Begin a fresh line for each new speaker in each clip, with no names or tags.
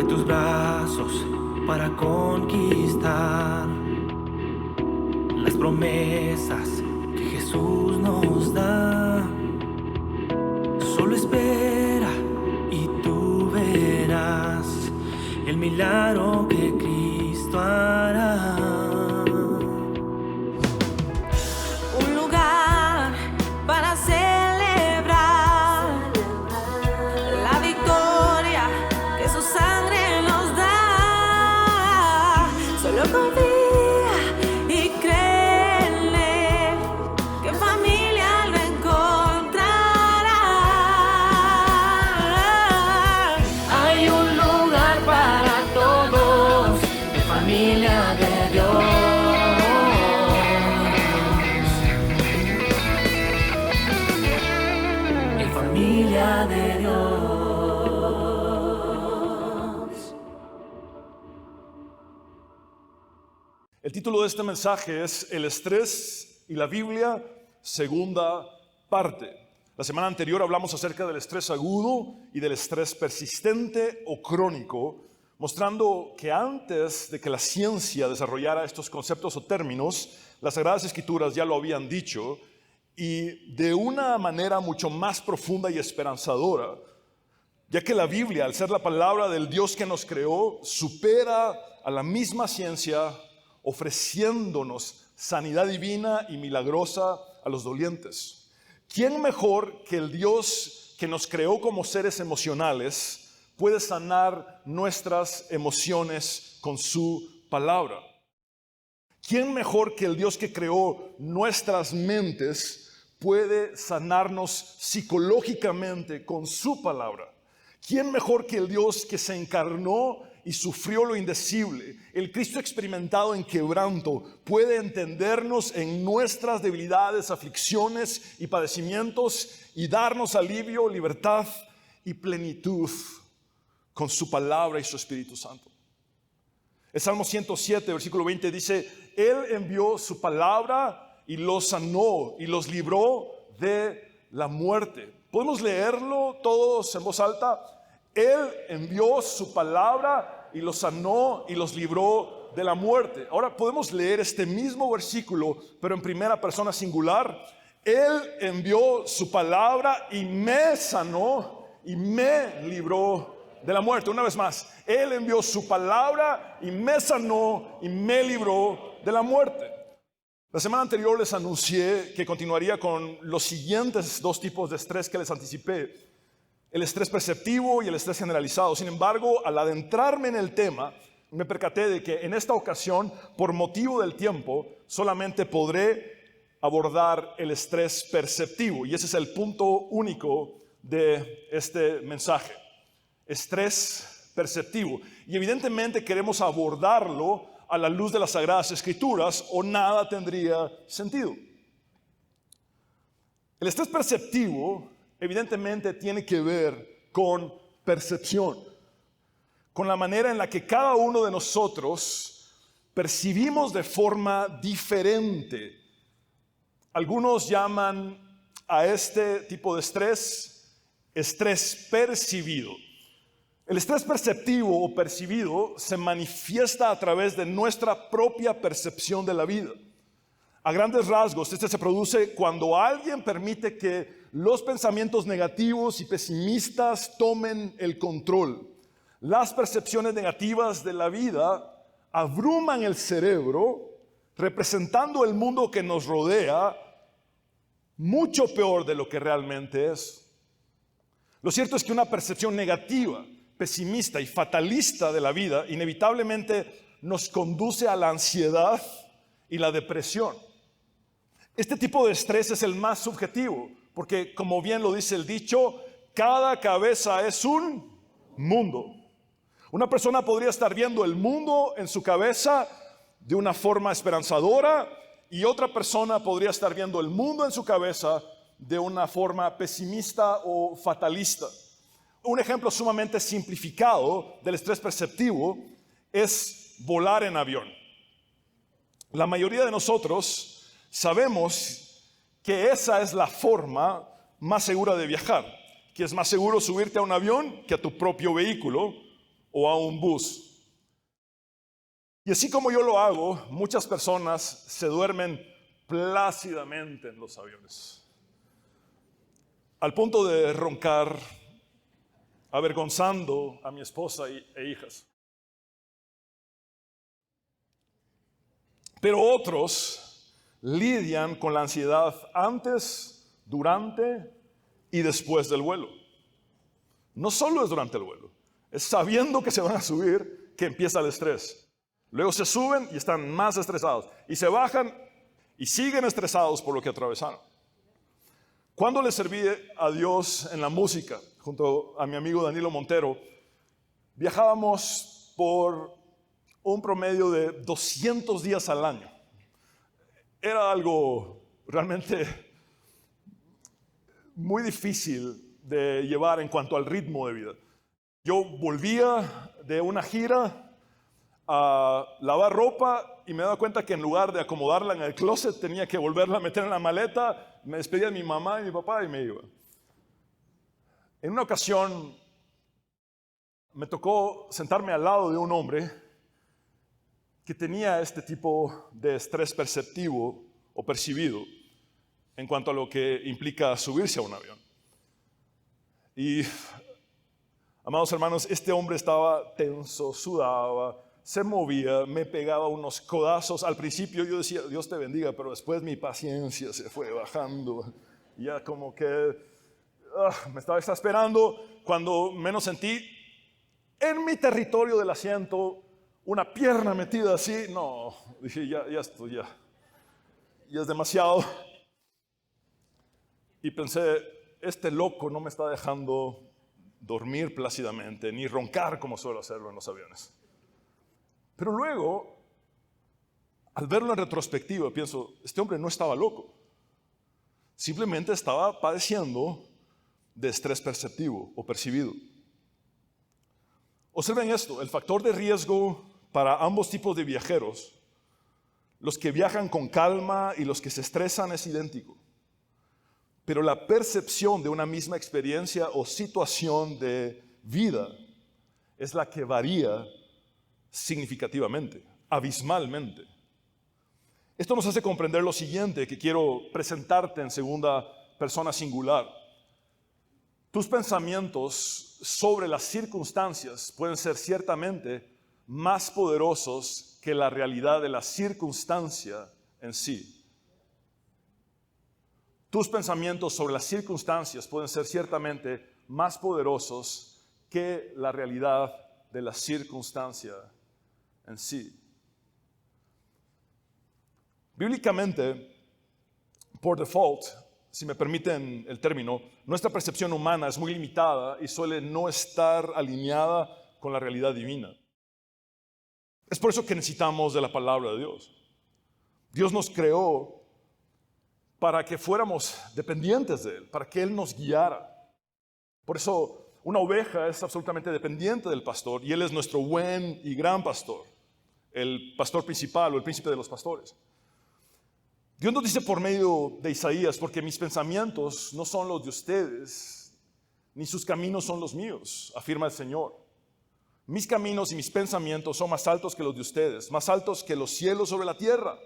tus brazos para conquistar las promesas que Jesús nos da. Solo espera y tú verás el milagro que Cristo hará.
Un lugar para celebrar la victoria que su sangre nos da. Solo confía y cree en Él, que en familia lo encontrará.
Hay un lugar para todos, de familia de Dios. En familia de Dios.
El título de este mensaje es El estrés y la Biblia, segunda parte. La semana anterior hablamos acerca del estrés agudo y del estrés persistente o crónico, mostrando que antes de que la ciencia desarrollara estos conceptos o términos, las Sagradas Escrituras ya lo habían dicho, y de una manera mucho más profunda y esperanzadora, ya que la Biblia, al ser la palabra del Dios que nos creó, supera a la misma ciencia, ofreciéndonos sanidad divina y milagrosa a los dolientes. ¿Quién mejor que el Dios que nos creó como seres emocionales puede sanar nuestras emociones con su palabra? ¿Quién mejor que el Dios que creó nuestras mentes puede sanarnos psicológicamente con su palabra? ¿Quién mejor que el Dios que se encarnó y sufrió lo indecible? El Cristo experimentado en quebranto puede entendernos en nuestras debilidades, aflicciones y padecimientos y darnos alivio, libertad y plenitud con su palabra y su Espíritu Santo. El Salmo 107, versículo 20 dice: Él envió su palabra y los sanó y los libró de la muerte. ¿Podemos leerlo todos en voz alta? Él envió su palabra y los sanó y los libró de la muerte. Ahora podemos leer este mismo versículo, pero en primera persona singular. Él envió su palabra y me sanó y me libró de la muerte. Una vez más, Él envió su palabra y me sanó y me libró de la muerte. La semana anterior les anuncié que continuaría con los siguientes dos tipos de estrés que les anticipé: el estrés perceptivo y el estrés generalizado. Sin embargo, al adentrarme en el tema, me percaté de que en esta ocasión, por motivo del tiempo, solamente podré abordar el estrés perceptivo. Y ese es el punto único de este mensaje: estrés perceptivo. Y evidentemente queremos abordarlo a la luz de las Sagradas Escrituras, o nada tendría sentido. El estrés perceptivo evidentemente tiene que ver con percepción, con la manera en la que cada uno de nosotros percibimos de forma diferente. Algunos llaman a este tipo de estrés percibido. El estrés perceptivo o percibido se manifiesta a través de nuestra propia percepción de la vida. A grandes rasgos, este se produce cuando alguien permite que los pensamientos negativos y pesimistas tomen el control. Las percepciones negativas de la vida abruman el cerebro, representando el mundo que nos rodea mucho peor de lo que realmente es. Lo cierto es que una percepción negativa, pesimista y fatalista de la vida inevitablemente nos conduce a la ansiedad y la depresión. Este tipo de estrés es el más subjetivo, porque como bien lo dice el dicho, cada cabeza es un mundo. Una persona podría estar viendo el mundo en su cabeza de una forma esperanzadora, y otra persona podría estar viendo el mundo en su cabeza de una forma pesimista o fatalista. Un ejemplo sumamente simplificado del estrés perceptivo es volar en avión. La mayoría de nosotros sabemos que esa es la forma más segura de viajar, que es más seguro subirte a un avión que a tu propio vehículo, o a un bus. Y así como yo lo hago, muchas personas se duermen plácidamente en los aviones, al punto de roncar, avergonzando a mi esposa e hijas. Pero otros lidian con la ansiedad antes, durante y después del vuelo. No solo es durante el vuelo, es sabiendo que se van a subir que empieza el estrés. Luego se suben y están más estresados. Y se bajan y siguen estresados por lo que atravesaron. Cuando le serví a Dios en la música, junto a mi amigo Danilo Montero, viajábamos por un promedio de 200 días al año. Era algo realmente muy difícil de llevar en cuanto al ritmo de vida. Yo volvía de una gira a lavar ropa y me daba cuenta que en lugar de acomodarla en el closet tenía que volverla a meter en la maleta. Me despedía de mi mamá y mi papá y me iba. En una ocasión me tocó sentarme al lado de un hombre que tenía este tipo de estrés perceptivo o percibido en cuanto a lo que implica subirse a un avión. Y, amados hermanos, este hombre estaba tenso, sudaba, se movía, me pegaba unos codazos. Al principio yo decía, Dios te bendiga, pero después mi paciencia se fue bajando. Ya como que me estaba exasperando. Cuando menos sentí en mi territorio del asiento una pierna metida así, no, dije, ya es demasiado. Y pensé, este loco no me está dejando dormir plácidamente, ni roncar como suelo hacerlo en los aviones. Pero luego, al verlo en retrospectiva, pienso, este hombre no estaba loco. Simplemente estaba padeciendo de estrés perceptivo o percibido. Observen esto, el factor de riesgo para ambos tipos de viajeros, los que viajan con calma y los que se estresan, es idéntico. Pero la percepción de una misma experiencia o situación de vida es la que varía significativamente, abismalmente. Esto nos hace comprender lo siguiente que quiero presentarte en segunda persona singular. Tus pensamientos sobre las circunstancias pueden ser ciertamente más poderosos que la realidad de la circunstancia en sí. Tus pensamientos sobre las circunstancias pueden ser ciertamente más poderosos que la realidad de la circunstancia en sí. Bíblicamente, por default, si me permiten el término, nuestra percepción humana es muy limitada y suele no estar alineada con la realidad divina. Es por eso que necesitamos de la palabra de Dios. Dios nos creó para que fuéramos dependientes de Él, para que Él nos guiara. Por eso una oveja es absolutamente dependiente del pastor y Él es nuestro buen y gran pastor, el pastor principal o el príncipe de los pastores. Dios nos dice por medio de Isaías, porque mis pensamientos no son los de ustedes, ni sus caminos son los míos, afirma el Señor. Mis caminos y mis pensamientos son más altos que los de ustedes, más altos que los cielos sobre la tierra.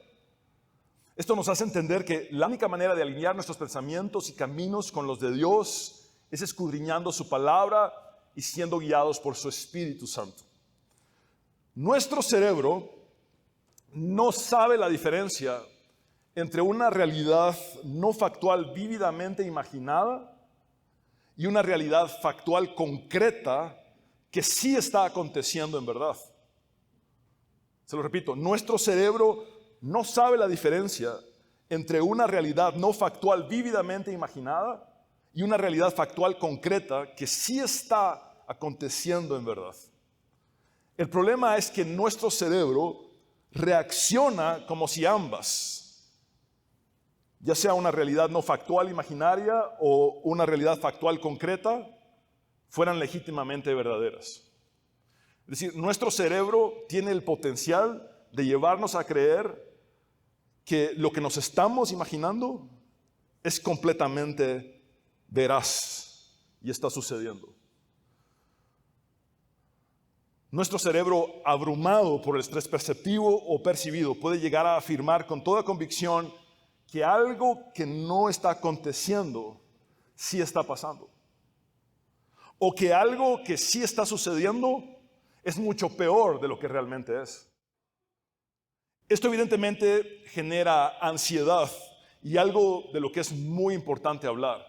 Esto nos hace entender que la única manera de alinear nuestros pensamientos y caminos con los de Dios es escudriñando su palabra y siendo guiados por su Espíritu Santo. Nuestro cerebro no sabe la diferencia entre una realidad no factual vívidamente imaginada y una realidad factual concreta que sí está aconteciendo en verdad. Se lo repito, nuestro cerebro no sabe la diferencia entre una realidad no factual vívidamente imaginada y una realidad factual concreta que sí está aconteciendo en verdad. El problema es que nuestro cerebro reacciona como si ambas, ya sea una realidad no factual imaginaria o una realidad factual concreta, fueran legítimamente verdaderas. Es decir, nuestro cerebro tiene el potencial de llevarnos a creer que lo que nos estamos imaginando es completamente veraz y está sucediendo. Nuestro cerebro, abrumado por el estrés perceptivo o percibido, puede llegar a afirmar con toda convicción que algo que no está aconteciendo sí está pasando. O que algo que sí está sucediendo es mucho peor de lo que realmente es. Esto evidentemente genera ansiedad y algo de lo que es muy importante hablar: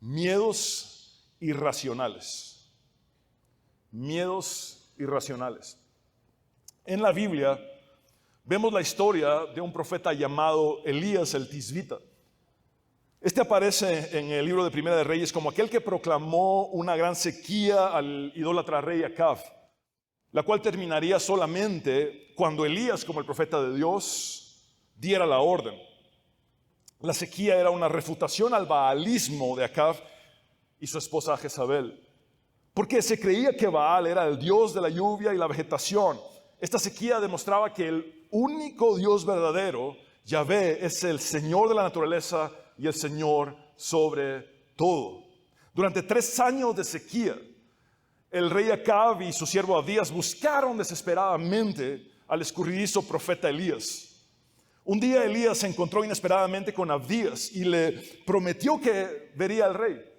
miedos irracionales. Miedos irracionales. En la Biblia vemos la historia de un profeta llamado Elías el Tisbita. Este aparece en el libro de Primera de Reyes como aquel que proclamó una gran sequía al idólatra rey Acab, la cual terminaría solamente cuando Elías, como el profeta de Dios, diera la orden. La sequía era una refutación al baalismo de Acab y su esposa Jezabel, porque se creía que Baal era el dios de la lluvia y la vegetación. Esta sequía demostraba que el único Dios verdadero, Yahvé, es el Señor de la naturaleza y el Señor sobre todo. Durante 3 años de sequía, el rey Acab y su siervo Abdías buscaron desesperadamente al escurridizo profeta Elías. Un día Elías se encontró inesperadamente con Abdías y le prometió que vería al rey.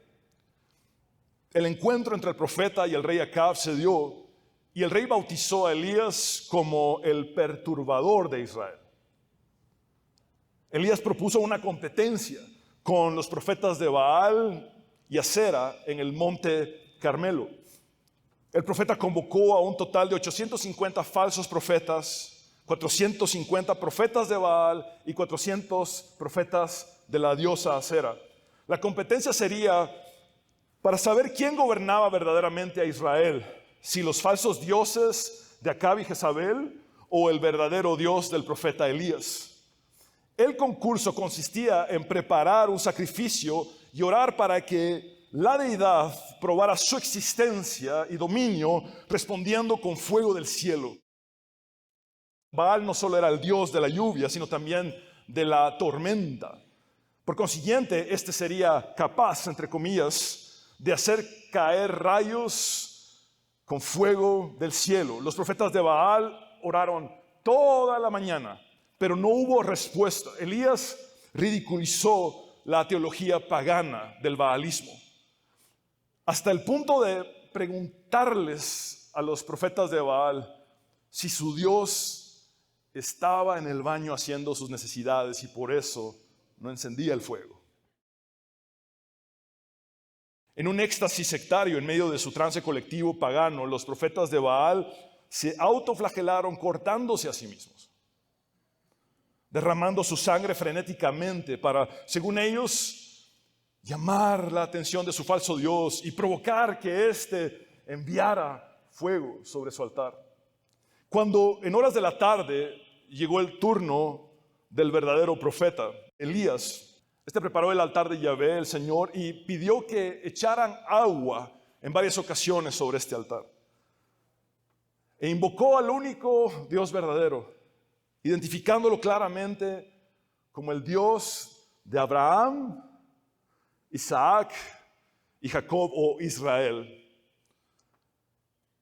El encuentro entre el profeta y el rey Acab se dio y el rey bautizó a Elías como el perturbador de Israel. Elías propuso una competencia con los profetas de Baal y Acera en el monte Carmelo. El profeta convocó a un total de 850 falsos profetas, 450 profetas de Baal y 400 profetas de la diosa Acera. La competencia sería para saber quién gobernaba verdaderamente a Israel, si los falsos dioses de Acab y Jezabel o el verdadero Dios del profeta Elías. El concurso consistía en preparar un sacrificio y orar para que la deidad probara su existencia y dominio respondiendo con fuego del cielo. Baal no solo era el dios de la lluvia, sino también de la tormenta. Por consiguiente, este sería capaz, entre comillas, de hacer caer rayos con fuego del cielo. Los profetas de Baal oraron toda la mañana, pero no hubo respuesta. Elías ridiculizó la teología pagana del baalismo, hasta el punto de preguntarles a los profetas de Baal si su Dios estaba en el baño haciendo sus necesidades y por eso no encendía el fuego. En un éxtasis sectario en medio de su trance colectivo pagano, los profetas de Baal se autoflagelaron cortándose a sí mismos, derramando su sangre frenéticamente para, según ellos, llamar la atención de su falso Dios y provocar que éste enviara fuego sobre su altar. Cuando en horas de la tarde llegó el turno del verdadero profeta, Elías, este preparó el altar de Yahvé, el Señor, y pidió que echaran agua en varias ocasiones sobre este altar. E invocó al único Dios verdadero, identificándolo claramente como el Dios de Abraham, Isaac y Jacob o Israel.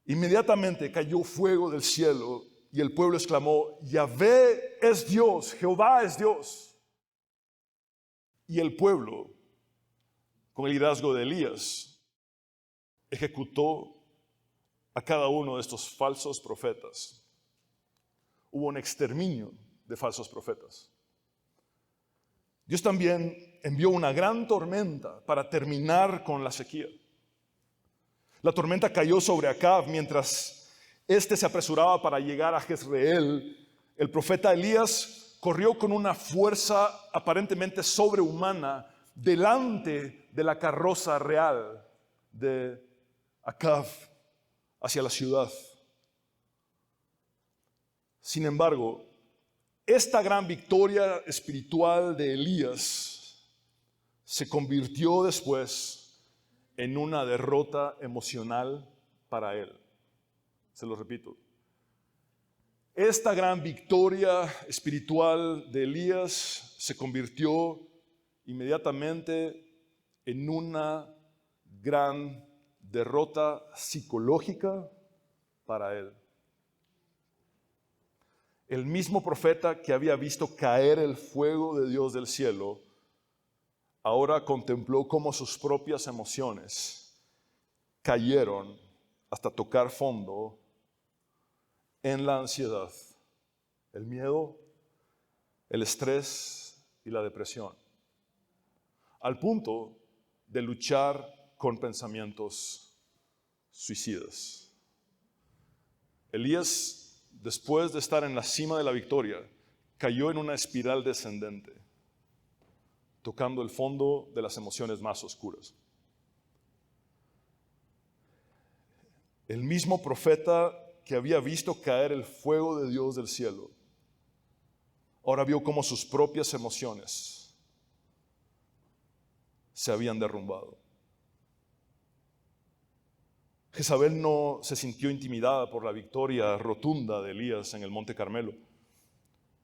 Inmediatamente cayó fuego del cielo y el pueblo exclamó: Yahvé es Dios, Jehová es Dios. Y el pueblo, con el liderazgo de Elías, ejecutó a cada uno de estos falsos profetas. Hubo un exterminio de falsos profetas. Dios también envió una gran tormenta para terminar con la sequía. La tormenta cayó sobre Acab mientras éste se apresuraba para llegar a Jezreel. El profeta Elías corrió con una fuerza aparentemente sobrehumana delante de la carroza real de Acab hacia la ciudad. Sin embargo, esta gran victoria espiritual de Elías se convirtió después en una derrota emocional para él. Se lo repito. Esta gran victoria espiritual de Elías se convirtió inmediatamente en una gran derrota psicológica para él. El mismo profeta que había visto caer el fuego de Dios del cielo, ahora contempló cómo sus propias emociones cayeron hasta tocar fondo en la ansiedad, el miedo, el estrés y la depresión, al punto de luchar con pensamientos suicidas. Elías, después de estar en la cima de la victoria, cayó en una espiral descendente, tocando el fondo de las emociones más oscuras. El mismo profeta que había visto caer el fuego de Dios del cielo, ahora vio cómo sus propias emociones se habían derrumbado. Jezabel no se sintió intimidada por la victoria rotunda de Elías en el Monte Carmelo.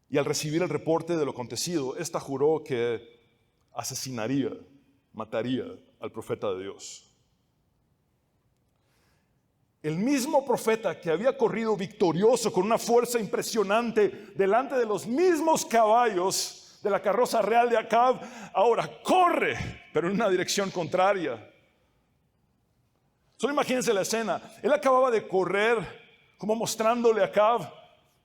Y al recibir el reporte de lo acontecido, ésta juró que asesinaría, mataría al profeta de Dios. El mismo profeta que había corrido victorioso con una fuerza impresionante delante de los mismos caballos de la carroza real de Acab, ahora corre, pero en una dirección contraria. Solo imagínense la escena. Él acababa de correr como mostrándole a Acab: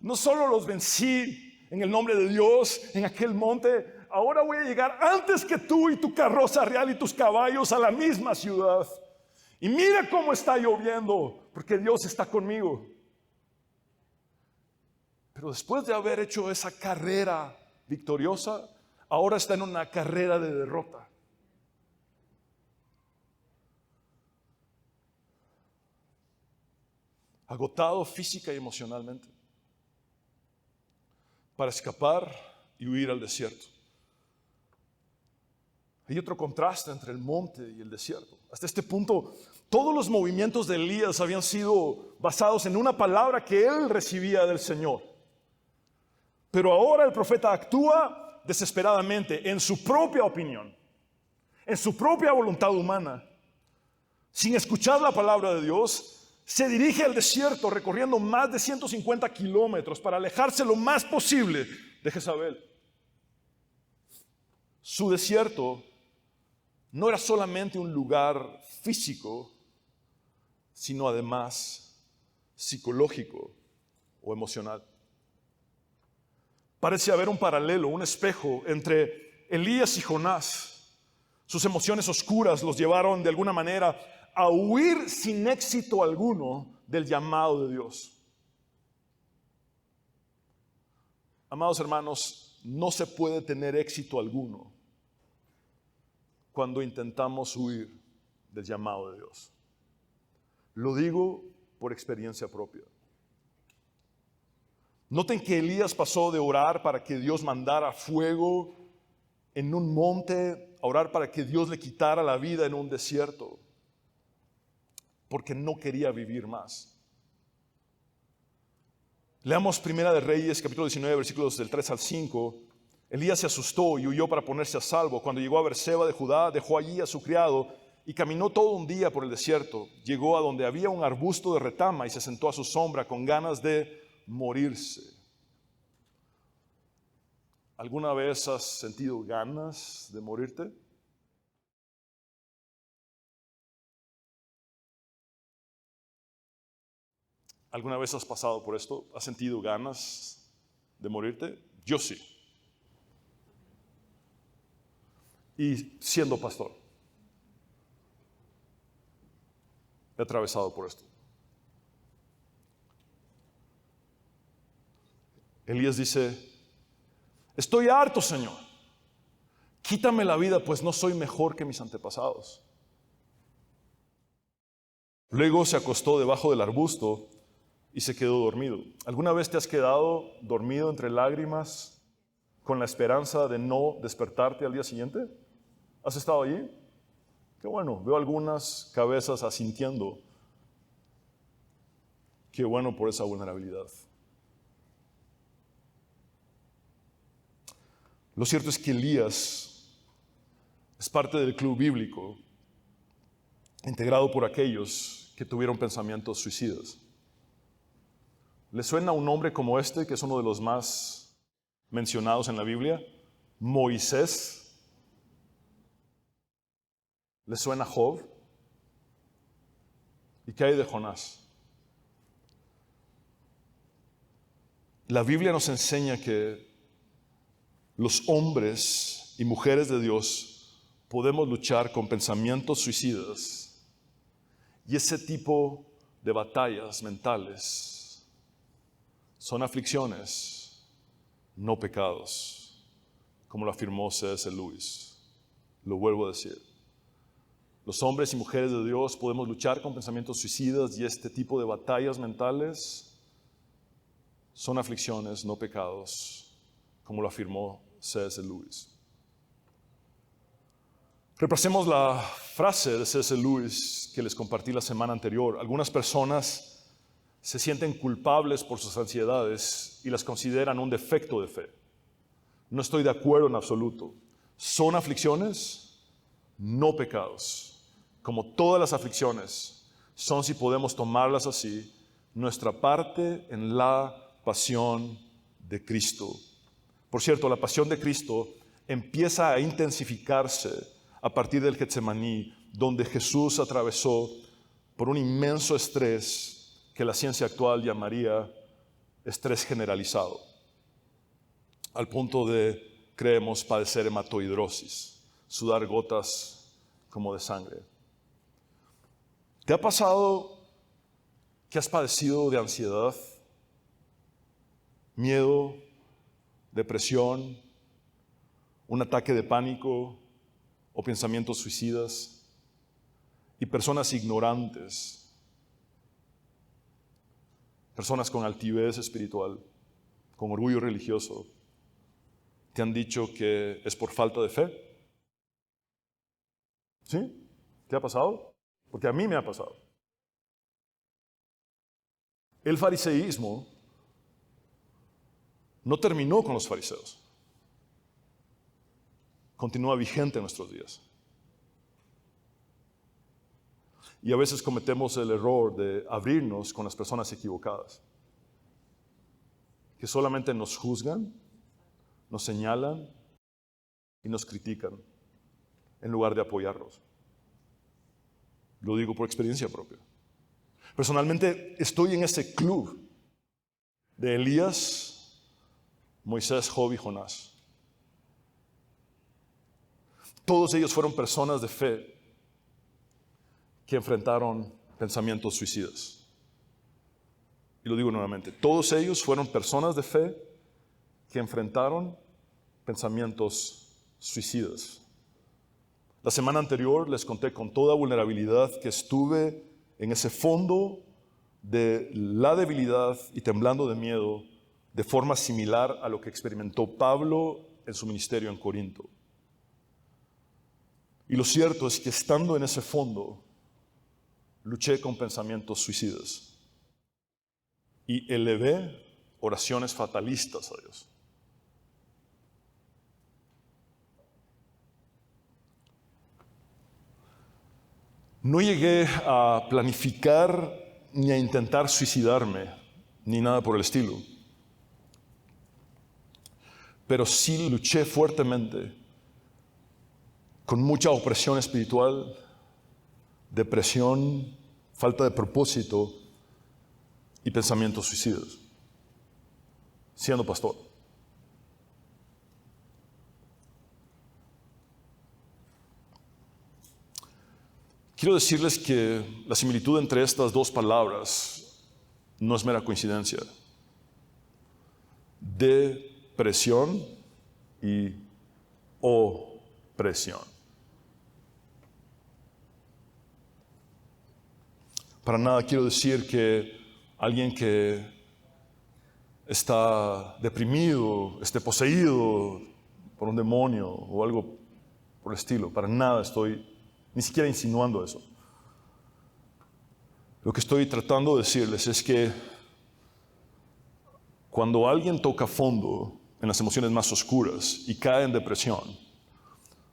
no solo los vencí en el nombre de Dios en aquel monte, ahora voy a llegar antes que tú y tu carroza real y tus caballos a la misma ciudad. Y mira cómo está lloviendo, porque Dios está conmigo. Pero después de haber hecho esa carrera victoriosa, ahora está en una carrera de derrota. Agotado física y emocionalmente, para escapar y huir al desierto. Hay otro contraste entre el monte y el desierto. Hasta este punto, todos los movimientos de Elías habían sido basados en una palabra que él recibía del Señor. Pero ahora el profeta actúa desesperadamente en su propia opinión, en su propia voluntad humana, sin escuchar la palabra de Dios. Se dirige al desierto recorriendo más de 150 kilómetros para alejarse lo más posible de Jezabel. Su desierto no era solamente un lugar físico, sino además psicológico o emocional. Parece haber un paralelo, un espejo entre Elías y Jonás. Sus emociones oscuras los llevaron de alguna manera a huir sin éxito alguno del llamado de Dios. Amados hermanos, no se puede tener éxito alguno cuando intentamos huir del llamado de Dios. Lo digo por experiencia propia. Noten que Elías pasó de orar para que Dios mandara fuego en un monte a orar para que Dios le quitara la vida en un desierto, porque no quería vivir más. Leamos Primera de Reyes, capítulo 19, versículos del 3 al 5. Elías se asustó y huyó para ponerse a salvo. Cuando llegó a Berseba de Judá, dejó allí a su criado y caminó todo un día por el desierto. Llegó a donde había un arbusto de retama y se sentó a su sombra con ganas de morirse. ¿Alguna vez has sentido ganas de morirte? ¿Alguna vez has pasado por esto? ¿Has sentido ganas de morirte? Yo sí. Y siendo pastor, he atravesado por esto. Elías dice: estoy harto, Señor. Quítame la vida, pues no soy mejor que mis antepasados. Luego se acostó debajo del arbusto y se quedó dormido. ¿Alguna vez te has quedado dormido entre lágrimas con la esperanza de no despertarte al día siguiente? ¿Has estado allí? Qué bueno, veo algunas cabezas asintiendo. Qué bueno por esa vulnerabilidad. Lo cierto es que Elías es parte del club bíblico integrado por aquellos que tuvieron pensamientos suicidas. ¿Le suena un nombre como este, que es uno de los más mencionados en la Biblia? Moisés. ¿Le suena Job? ¿Y qué hay de Jonás? La Biblia nos enseña que los hombres y mujeres de Dios podemos luchar con pensamientos suicidas, y ese tipo de batallas mentales son aflicciones, no pecados, como lo afirmó C.S. Lewis. Lo vuelvo a decir. Los hombres y mujeres de Dios podemos luchar con pensamientos suicidas, y este tipo de batallas mentales son aflicciones, no pecados, como lo afirmó C.S. Lewis. Repasemos la frase de C.S. Lewis que les compartí la semana anterior. Algunas personas se sienten culpables por sus ansiedades y las consideran un defecto de fe. No estoy de acuerdo en absoluto. Son aflicciones, no pecados. Como todas las aflicciones, son, si podemos tomarlas así, nuestra parte en la pasión de Cristo. Por cierto, la pasión de Cristo empieza a intensificarse a partir del Getsemaní, donde Jesús atravesó por un inmenso estrés que la ciencia actual llamaría estrés generalizado, al punto de, creemos, padecer hematohidrosis, sudar gotas como de sangre. ¿Te ha pasado que has padecido de ansiedad, miedo, depresión, un ataque de pánico o pensamientos suicidas? Y personas ignorantes, personas con altivez espiritual, con orgullo religioso, te han dicho que es por falta de fe. ¿Sí? ¿Te ha pasado? Porque a mí me ha pasado. El fariseísmo no terminó con los fariseos. Continúa vigente en nuestros días. Y a veces cometemos el error de abrirnos con las personas equivocadas, que solamente nos juzgan, nos señalan y nos critican, en lugar de apoyarnos. Lo digo por experiencia propia. Personalmente estoy en ese club de Elías, Moisés, Job y Jonás. Todos ellos fueron personas de fe que enfrentaron pensamientos suicidas. Y lo digo nuevamente, todos ellos fueron personas de fe que enfrentaron pensamientos suicidas. La semana anterior les conté con toda vulnerabilidad que estuve en ese fondo de la debilidad y temblando de miedo de forma similar a lo que experimentó Pablo en su ministerio en Corinto. Y lo cierto es que estando en ese fondo, luché con pensamientos suicidas y elevé oraciones fatalistas a Dios. No llegué a planificar ni a intentar suicidarme, ni nada por el estilo. Pero sí luché fuertemente con mucha opresión espiritual, depresión, falta de propósito y pensamientos suicidas, siendo pastor. Quiero decirles que la similitud entre estas dos palabras no es mera coincidencia. Depresión y opresión. Para nada quiero decir que alguien que está deprimido, esté poseído por un demonio o algo por el estilo. Para nada estoy ni siquiera insinuando eso. Lo que estoy tratando de decirles es que cuando alguien toca fondo en las emociones más oscuras y cae en depresión,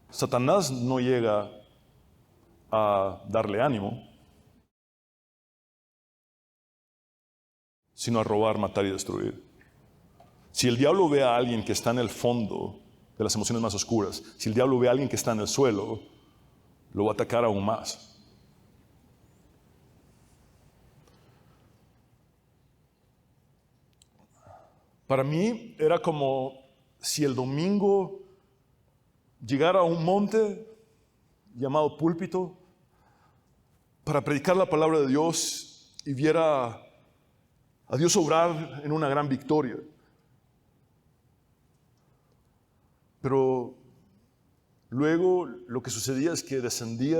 Satanás no llega a darle ánimo. sino a robar, matar y destruir. Si el diablo ve a alguien que está en el fondo de las emociones más oscuras, si el diablo ve a alguien que está en el suelo, lo va a atacar aún más. Para mí era como si el domingo llegara a un monte llamado púlpito para predicar la palabra de Dios y viera a Dios obrar en una gran victoria. Pero luego lo que sucedía es que descendía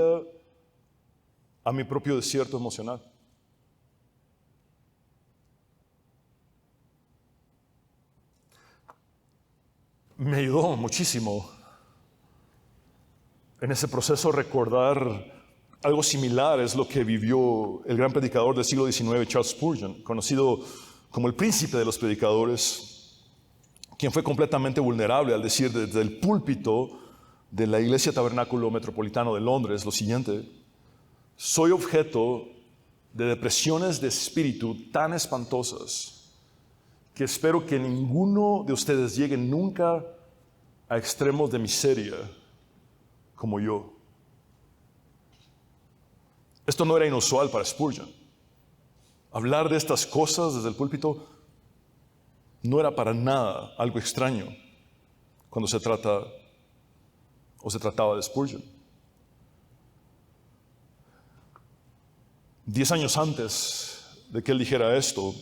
a mi propio desierto emocional. Me ayudó muchísimo en ese proceso recordar algo similar. Es lo que vivió el gran predicador del siglo XIX, Charles Spurgeon, conocido como el príncipe de los predicadores, quien fue completamente vulnerable al decir desde el púlpito de la Iglesia Tabernáculo Metropolitano de Londres lo siguiente: soy objeto de depresiones de espíritu tan espantosas que espero que ninguno de ustedes llegue nunca a extremos de miseria como yo. Esto no era inusual para Spurgeon. Hablar de estas cosas desde el púlpito no era para nada algo extraño cuando se trataba de Spurgeon. 10 años antes de que él dijera esto,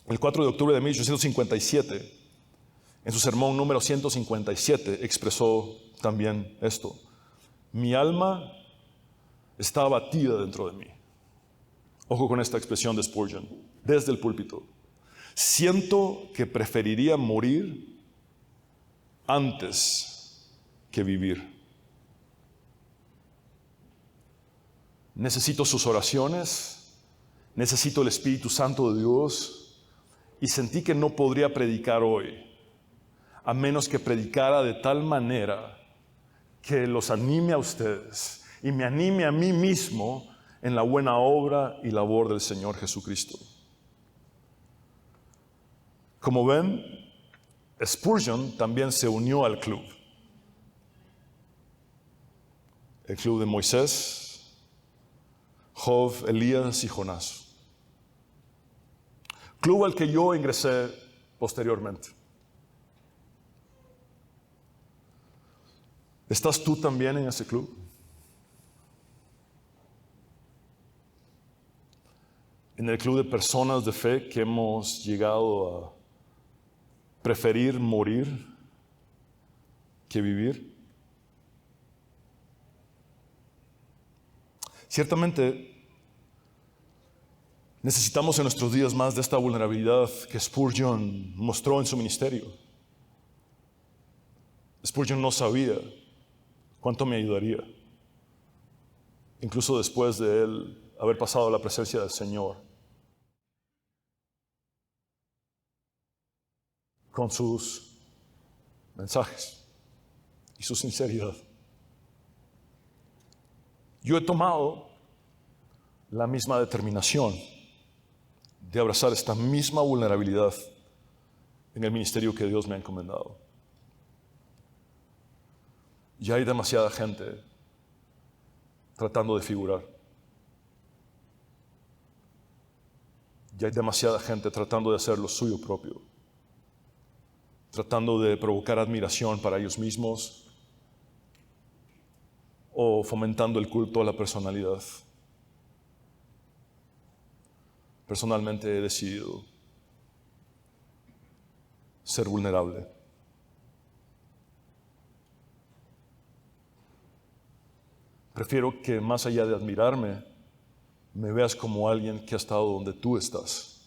el 4 de octubre de 1857, en su sermón número 157, expresó también esto: mi alma está abatida dentro de mí. Ojo con esta expresión de Spurgeon, desde el púlpito. Siento que preferiría morir antes que vivir. Necesito sus oraciones, necesito el Espíritu Santo de Dios, y sentí que no podría predicar hoy a menos que predicara de tal manera que los anime a ustedes y me anime a mí mismo en la buena obra y labor del Señor Jesucristo. Como ven, Spurgeon también se unió al club. El club de Moisés, Job, Elías y Jonás. Club al que yo ingresé posteriormente. ¿Estás tú también en ese club? En el club de personas de fe que hemos llegado a preferir morir que vivir. Ciertamente necesitamos en nuestros días más de esta vulnerabilidad que Spurgeon mostró en su ministerio. Spurgeon no sabía cuánto me ayudaría, incluso después de él haber pasado a la presencia del Señor, con sus mensajes y su sinceridad. Yo he tomado la misma determinación de abrazar esta misma vulnerabilidad en el ministerio que Dios me ha encomendado. Ya hay demasiada gente tratando de figurar. Ya hay demasiada gente tratando de hacer lo suyo propio, tratando de provocar admiración para ellos mismos o fomentando el culto a la personalidad. Personalmente he decidido ser vulnerable. Prefiero que más allá de admirarme, me veas como alguien que ha estado donde tú estás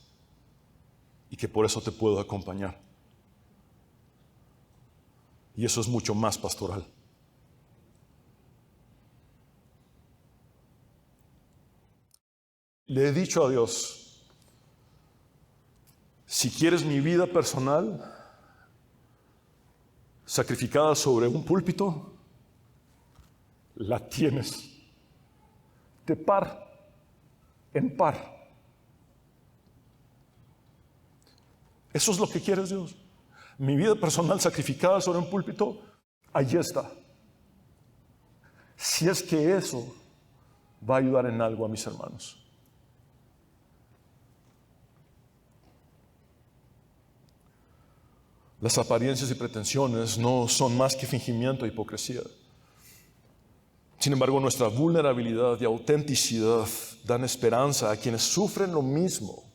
y que por eso te puedo acompañar. Y eso es mucho más pastoral. Le he dicho a Dios, si quieres mi vida personal sacrificada sobre un púlpito, la tienes de par en par. ¿Eso es lo que quieres, Dios? Mi vida personal sacrificada sobre un púlpito, allí está. Si es que eso va a ayudar en algo a mis hermanos. Las apariencias y pretensiones no son más que fingimiento e hipocresía. Sin embargo, nuestra vulnerabilidad y autenticidad dan esperanza a quienes sufren lo mismo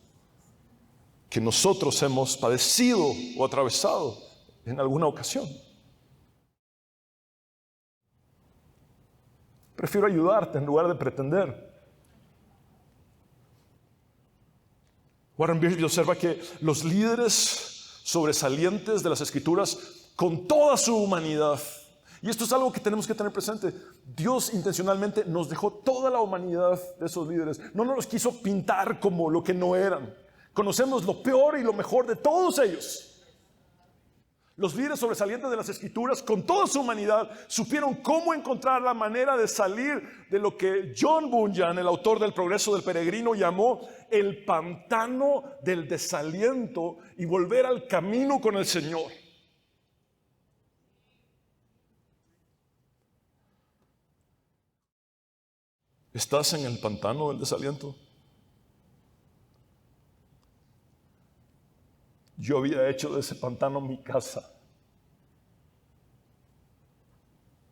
que nosotros hemos padecido o atravesado en alguna ocasión. Prefiero ayudarte en lugar de pretender. Warren Birch observa que los líderes sobresalientes de las Escrituras, con toda su humanidad, y esto es algo que tenemos que tener presente, Dios intencionalmente nos dejó toda la humanidad de esos líderes, no nos los quiso pintar como lo que no eran. Conocemos lo peor y lo mejor de todos ellos. Los líderes sobresalientes de las Escrituras, con toda su humanidad, supieron cómo encontrar la manera de salir de lo que John Bunyan, el autor del Progreso del Peregrino, llamó el pantano del desaliento y volver al camino con el Señor. ¿Estás en el pantano del desaliento? Yo había hecho de ese pantano mi casa,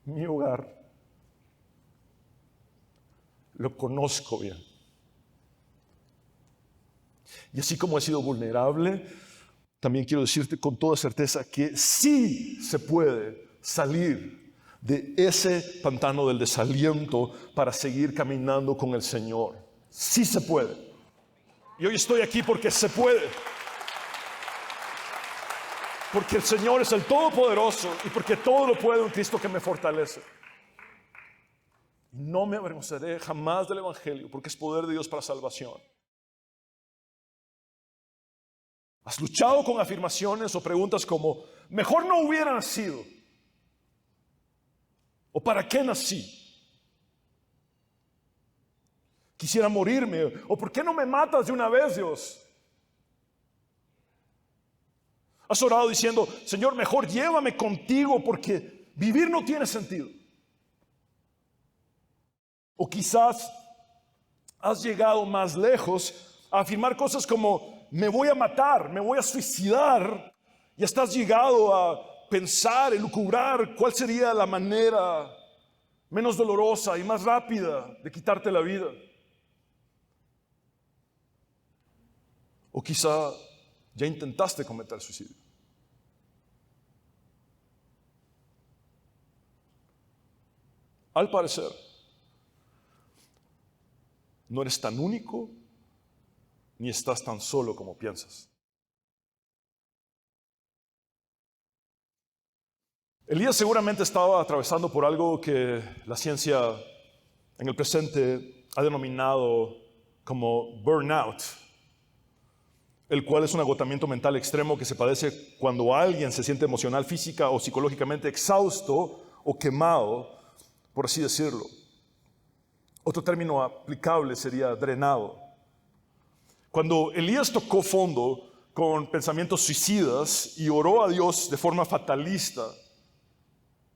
mi hogar. Lo conozco bien. Y así como he sido vulnerable, también quiero decirte con toda certeza que sí se puede salir de ese pantano del desaliento para seguir caminando con el Señor. Sí se puede. Y hoy estoy aquí porque se puede. Porque el Señor es el Todopoderoso y porque todo lo puede en Cristo que me fortalece. No me avergonzaré jamás del Evangelio porque es poder de Dios para salvación. ¿Has luchado con afirmaciones o preguntas como, mejor no hubiera nacido? ¿O para qué nací? Quisiera morirme. ¿O por qué no me matas de una vez, Dios? Has orado diciendo, Señor, mejor llévame contigo porque vivir no tiene sentido. O quizás has llegado más lejos a afirmar cosas como, me voy a matar, me voy a suicidar. Y hasta has llegado a pensar, elucubrar cuál sería la manera menos dolorosa y más rápida de quitarte la vida. O quizá ya intentaste cometer suicidio. Al parecer, no eres tan único ni estás tan solo como piensas. Elías seguramente estaba atravesando por algo que la ciencia en el presente ha denominado como burnout, el cual es un agotamiento mental extremo que se padece cuando alguien se siente emocional, física o psicológicamente exhausto o quemado, por así decirlo. Otro término aplicable sería drenado. Cuando Elías tocó fondo con pensamientos suicidas y oró a Dios de forma fatalista,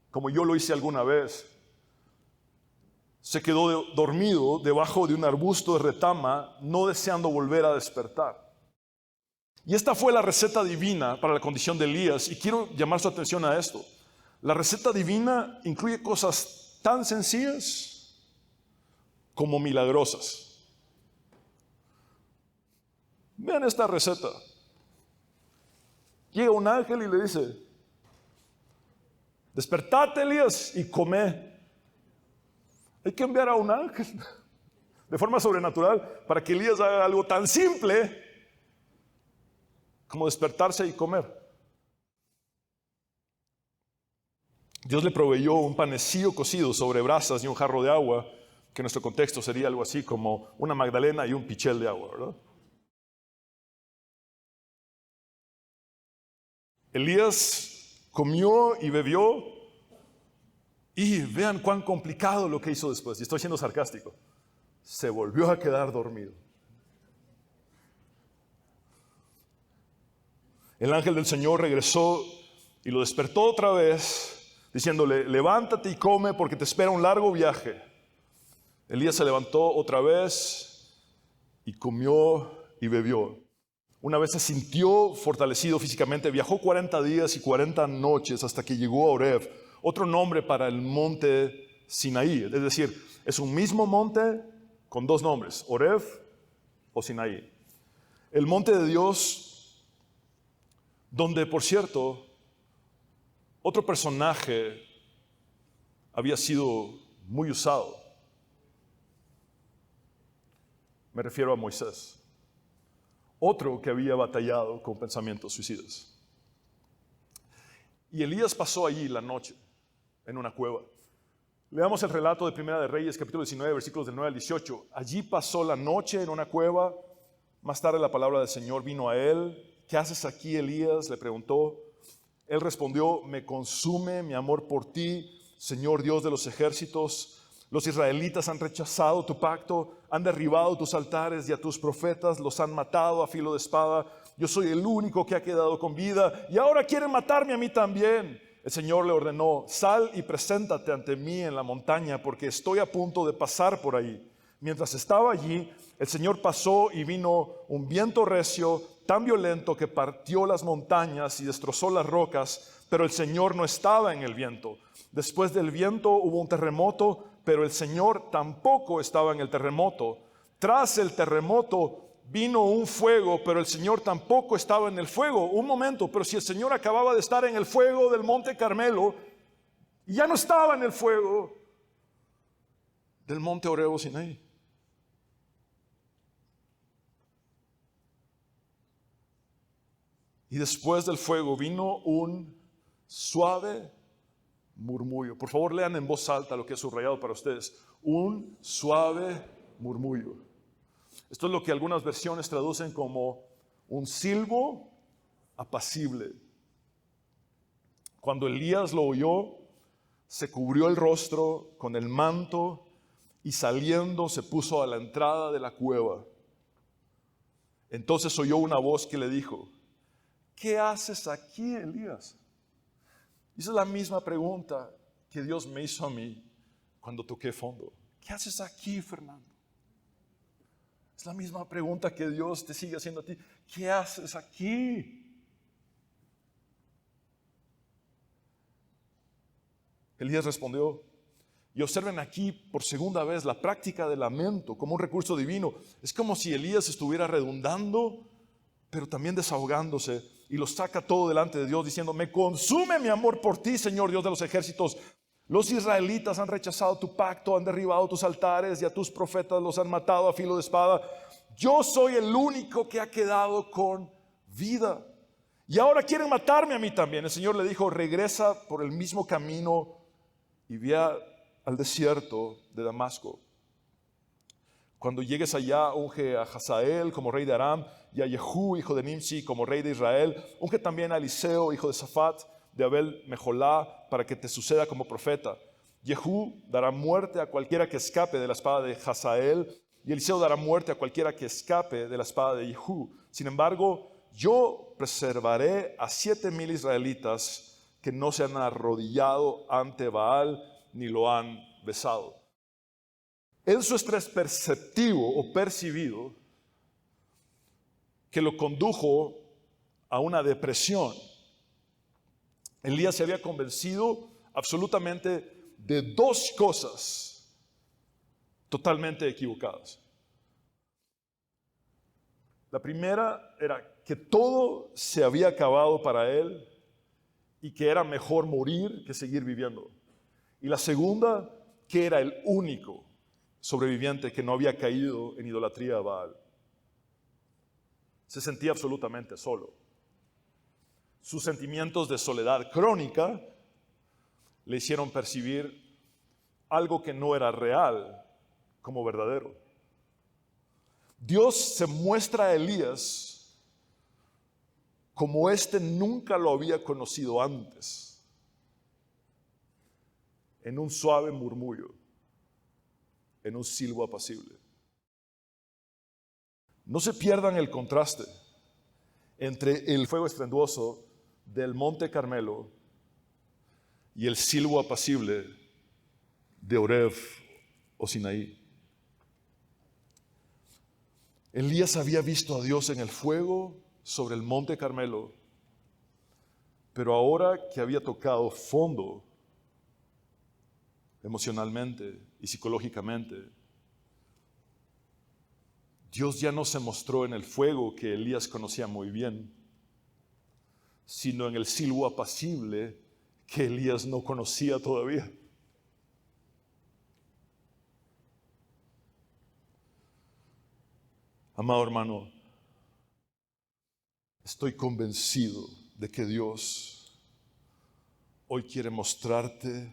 como yo lo hice alguna vez, se quedó dormido debajo de un arbusto de retama, no deseando volver a despertar. Y esta fue la receta divina para la condición de Elías, y quiero llamar su atención a esto. La receta divina incluye cosas tan sencillas como milagrosas. Vean esta receta. Llega un ángel y le dice, despertate, Elías, y come. Hay que enviar a un ángel de forma sobrenatural para que Elías haga algo tan simple como despertarse y comer. Dios le proveyó un panecillo cocido sobre brasas y un jarro de agua, que en nuestro contexto sería algo así como una magdalena y un pichel de agua, ¿verdad? Elías comió y bebió, y vean cuán complicado lo que hizo después, y estoy siendo sarcástico, se volvió a quedar dormido. El ángel del Señor regresó y lo despertó otra vez, diciéndole: levántate y come porque te espera un largo viaje. Elías se levantó otra vez y comió y bebió. Una vez se sintió fortalecido físicamente, viajó 40 días y 40 noches hasta que llegó a Horeb, otro nombre para el monte Sinaí. Es decir, es un mismo monte con dos nombres, Horeb o Sinaí. El monte de Dios, donde, por cierto, otro personaje había sido muy usado. Me refiero a Moisés. Otro que había batallado con pensamientos suicidas. Y Elías pasó allí la noche en una cueva. Leamos el relato de Primera de Reyes, capítulo 19, versículos del 9 al 18. Allí pasó la noche en una cueva. Más tarde la palabra del Señor vino a él. ¿Qué haces aquí, Elías?, le preguntó. Él respondió: me consume mi amor por ti, Señor Dios de los ejércitos. Los israelitas han rechazado tu pacto, han derribado tus altares y a tus profetas los han matado a filo de espada. Yo soy el único que ha quedado con vida y ahora quieren matarme a mí también. El Señor le ordenó: sal y preséntate ante mí en la montaña, porque estoy a punto de pasar por ahí. Mientras estaba allí, el Señor pasó y vino un viento recio, tan violento que partió las montañas y destrozó las rocas, pero el Señor no estaba en el viento. Después del viento hubo un terremoto, pero el Señor tampoco estaba en el terremoto. Tras el terremoto vino un fuego, pero el Señor tampoco estaba en el fuego. Un momento, pero si el Señor acababa de estar en el fuego del monte Carmelo y ya no estaba en el fuego del monte Horeb o Sinaí. Y después del fuego vino un suave murmullo. Por favor, lean en voz alta lo que he subrayado para ustedes. Un suave murmullo. Esto es lo que algunas versiones traducen como un silbo apacible. Cuando Elías lo oyó, se cubrió el rostro con el manto y saliendo se puso a la entrada de la cueva. Entonces oyó una voz que le dijo: ¿qué haces aquí, Elías? Esa es la misma pregunta que Dios me hizo a mí cuando toqué fondo. ¿Qué haces aquí, Fernando? Es la misma pregunta que Dios te sigue haciendo a ti. ¿Qué haces aquí? Elías respondió, y observen aquí por segunda vez la práctica del lamento como un recurso divino. Es como si Elías estuviera redundando, pero también desahogándose, y lo saca todo delante de Dios diciendo: me consume mi amor por ti, Señor Dios de los ejércitos. Los israelitas han rechazado tu pacto, han derribado tus altares y a tus profetas los han matado a filo de espada. Yo soy el único que ha quedado con vida y ahora quieren matarme a mí también. El Señor le dijo: regresa por el mismo camino y ve al desierto de Damasco. Cuando llegues allá, unge a Hazael como rey de Aram y a Jehú, hijo de Nimsi, como rey de Israel. Unge también a Eliseo, hijo de Safat, de Abel Mejolá, para que te suceda como profeta. Jehú dará muerte a cualquiera que escape de la espada de Hazael, y Eliseo dará muerte a cualquiera que escape de la espada de Jehú. Sin embargo, yo preservaré a 7,000 israelitas que no se han arrodillado ante Baal ni lo han besado. En su estrés perceptivo o percibido, que lo condujo a una depresión, Elías se había convencido absolutamente de dos cosas totalmente equivocadas. La primera era que todo se había acabado para él y que era mejor morir que seguir viviendo. Y la segunda, que era el único sobreviviente que no había caído en idolatría a Baal. Se sentía absolutamente solo. Sus sentimientos de soledad crónica le hicieron percibir algo que no era real como verdadero. Dios se muestra a Elías como éste nunca lo había conocido antes, en un suave murmullo, en un silbo apacible. No se pierdan el contraste. entre el fuego estruendoso del monte Carmelo y el silbo apacible de Horeb o Sinaí. Elías había visto a Dios en el fuego sobre el monte Carmelo, pero ahora que había tocado fondo emocionalmente y psicológicamente, Dios ya no se mostró en el fuego que Elías conocía muy bien, sino en el silbo apacible que Elías no conocía todavía. Amado hermano, estoy convencido de que Dios hoy quiere mostrarte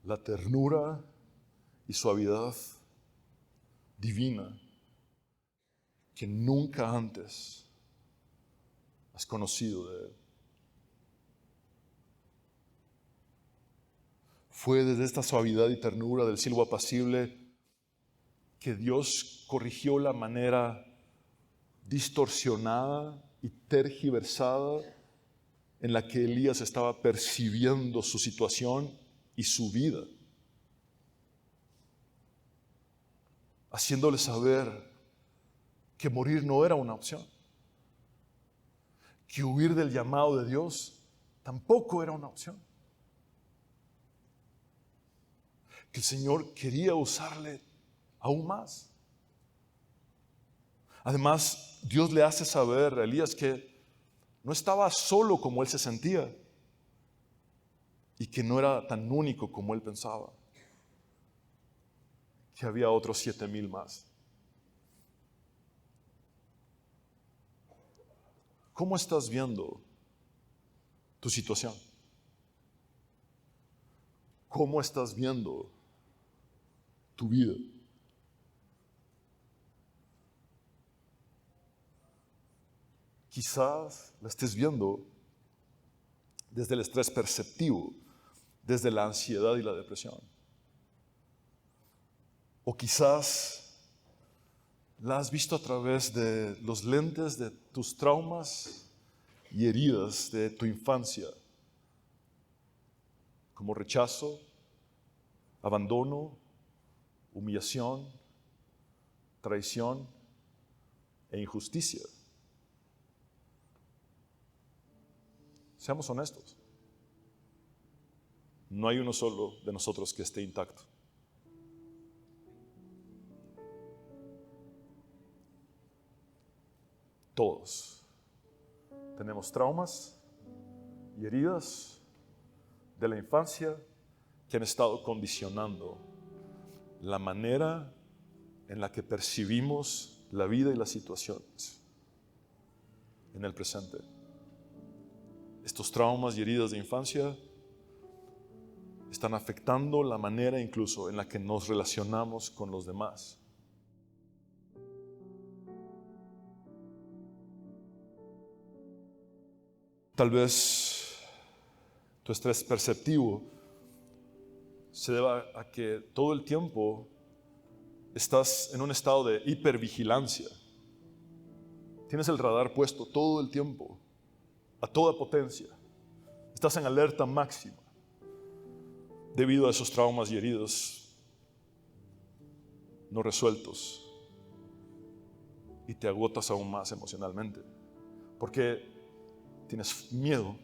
la ternura y suavidad divina que nunca antes has conocido de Él. Fue desde esta suavidad y ternura del silbo apacible que Dios corrigió la manera distorsionada y tergiversada en la que Elías estaba percibiendo su situación y su vida, haciéndole saber que morir no era una opción, que huir del llamado de Dios tampoco era una opción, que el Señor quería usarle aún más. Además, Dios le hace saber a Elías que no estaba solo como él se sentía y que no era tan único como él pensaba, que había otros 7,000 más. ¿Cómo estás viendo tu situación? ¿Cómo estás viendo tu vida? Quizás la estés viendo desde el estrés perceptivo, desde la ansiedad y la depresión. O quizás la has visto a través de los lentes de tus traumas y heridas de tu infancia, como rechazo, abandono, humillación, traición e injusticia. Seamos honestos. No hay uno solo de nosotros que esté intacto. Todos tenemos traumas y heridas de la infancia que han estado condicionando la manera en la que percibimos la vida y las situaciones en el presente. Estos traumas y heridas de infancia están afectando la manera incluso en la que nos relacionamos con los demás. Tal vez tu estrés perceptivo se deba a que todo el tiempo estás en un estado de hipervigilancia. Tienes el radar puesto todo el tiempo, a toda potencia. Estás en alerta máxima debido a esos traumas y heridas no resueltos, y te agotas aún más emocionalmente porque tienes miedo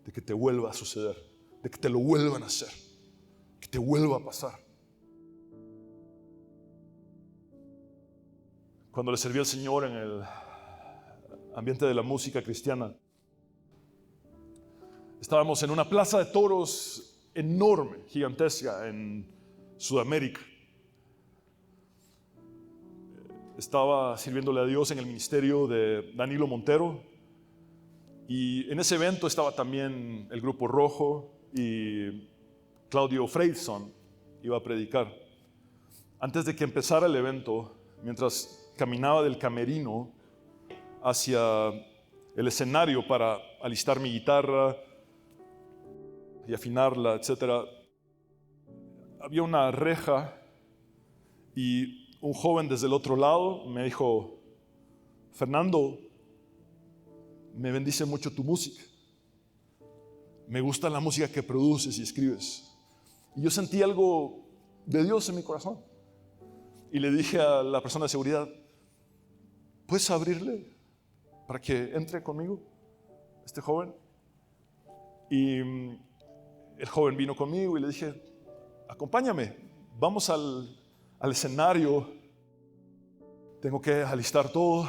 de que te vuelva a suceder, de que te lo vuelvan a hacer, que te vuelva a pasar. Cuando le serví al Señor en el ambiente de la música cristiana, estábamos en una plaza de toros enorme, gigantesca en Sudamérica. Estaba sirviéndole a Dios en el ministerio de Danilo Montero, y en ese evento estaba también el Grupo Rojo y Claudio Freidson iba a predicar. Antes de que empezara el evento, mientras caminaba del camerino hacia el escenario para alistar mi guitarra y afinarla, etc., había una reja y un joven desde el otro lado me dijo: Fernando, me bendice mucho tu música. Me gusta la música que produces y escribes. Y yo sentí algo de Dios en mi corazón. Y le dije a la persona de seguridad, ¿puedes abrirle para que entre conmigo este joven? Y el joven vino conmigo y le dije, acompáñame, vamos al escenario, tengo que alistar todo.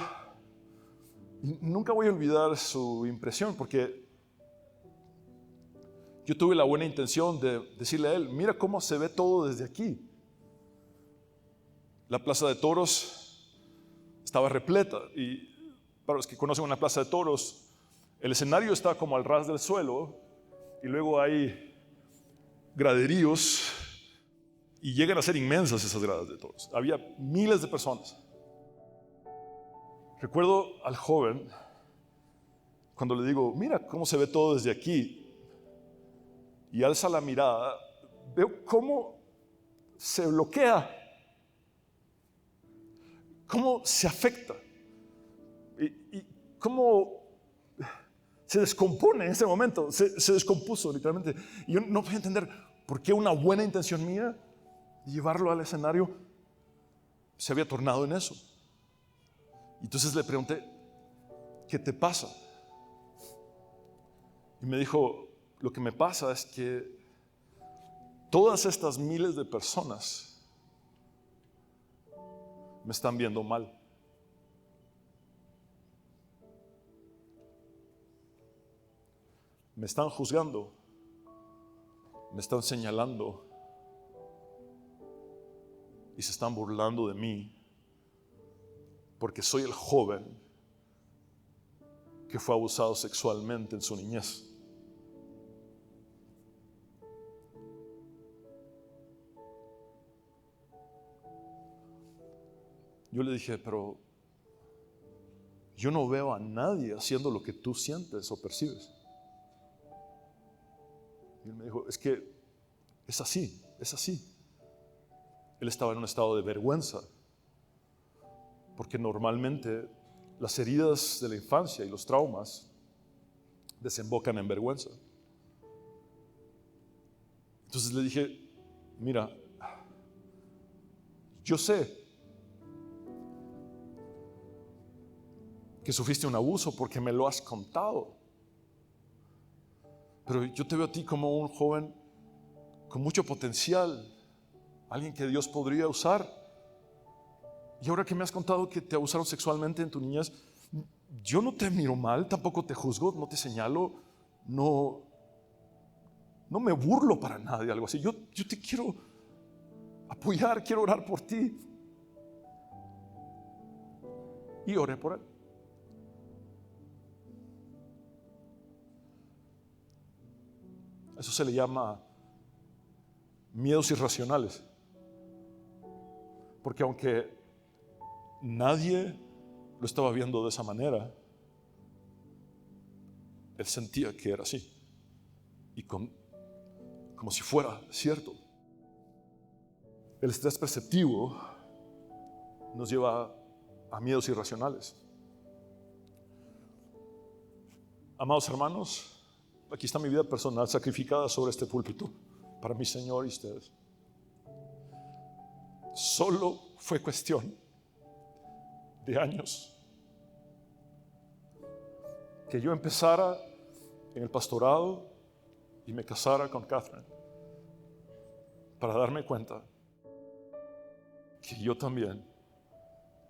Y nunca voy a olvidar su impresión, porque yo tuve la buena intención de decirle a él, mira cómo se ve todo desde aquí. La plaza de toros estaba repleta, y para los que conocen una plaza de toros, el escenario está como al ras del suelo y luego hay graderíos y llegan a ser inmensas esas gradas de toros. Había miles de personas. Recuerdo al joven cuando le digo, mira cómo se ve todo desde aquí, y alza la mirada, veo cómo se bloquea, cómo se afecta y cómo se descompone en ese momento. Se descompuso literalmente. Y yo no podía entender por qué una buena intención mía de llevarlo al escenario se había tornado en eso. Y entonces le pregunté, ¿qué te pasa? Y me dijo, lo que me pasa es que todas estas miles de personas me están viendo mal. Me están juzgando, me están señalando y se están burlando de mí porque soy el joven que fue abusado sexualmente en su niñez. Yo le dije, pero yo no veo a nadie haciendo lo que tú sientes o percibes. Y él me dijo, es que es así, es así. Él estaba en un estado de vergüenza, porque normalmente las heridas de la infancia y los traumas desembocan en vergüenza. Entonces le dije, mira, yo sé que sufriste un abuso porque me lo has contado, pero yo te veo a ti como un joven con mucho potencial, alguien que Dios podría usar. Y ahora que me has contado que te abusaron sexualmente en tu niñez, yo no te miro mal, tampoco te juzgo, no te señalo, no me burlo para nada de algo así. Yo te quiero apoyar, quiero orar por ti. Y oré por él. Eso se le llama miedos irracionales. Porque aunque nadie lo estaba viendo de esa manera, él sentía que era así. Y como si fuera cierto. El estrés perceptivo nos lleva a miedos irracionales. Amados hermanos, aquí está mi vida personal sacrificada sobre este púlpito para mi Señor y ustedes. Solo fue cuestión de años que yo empezara en el pastorado y me casara con Catherine para darme cuenta que yo también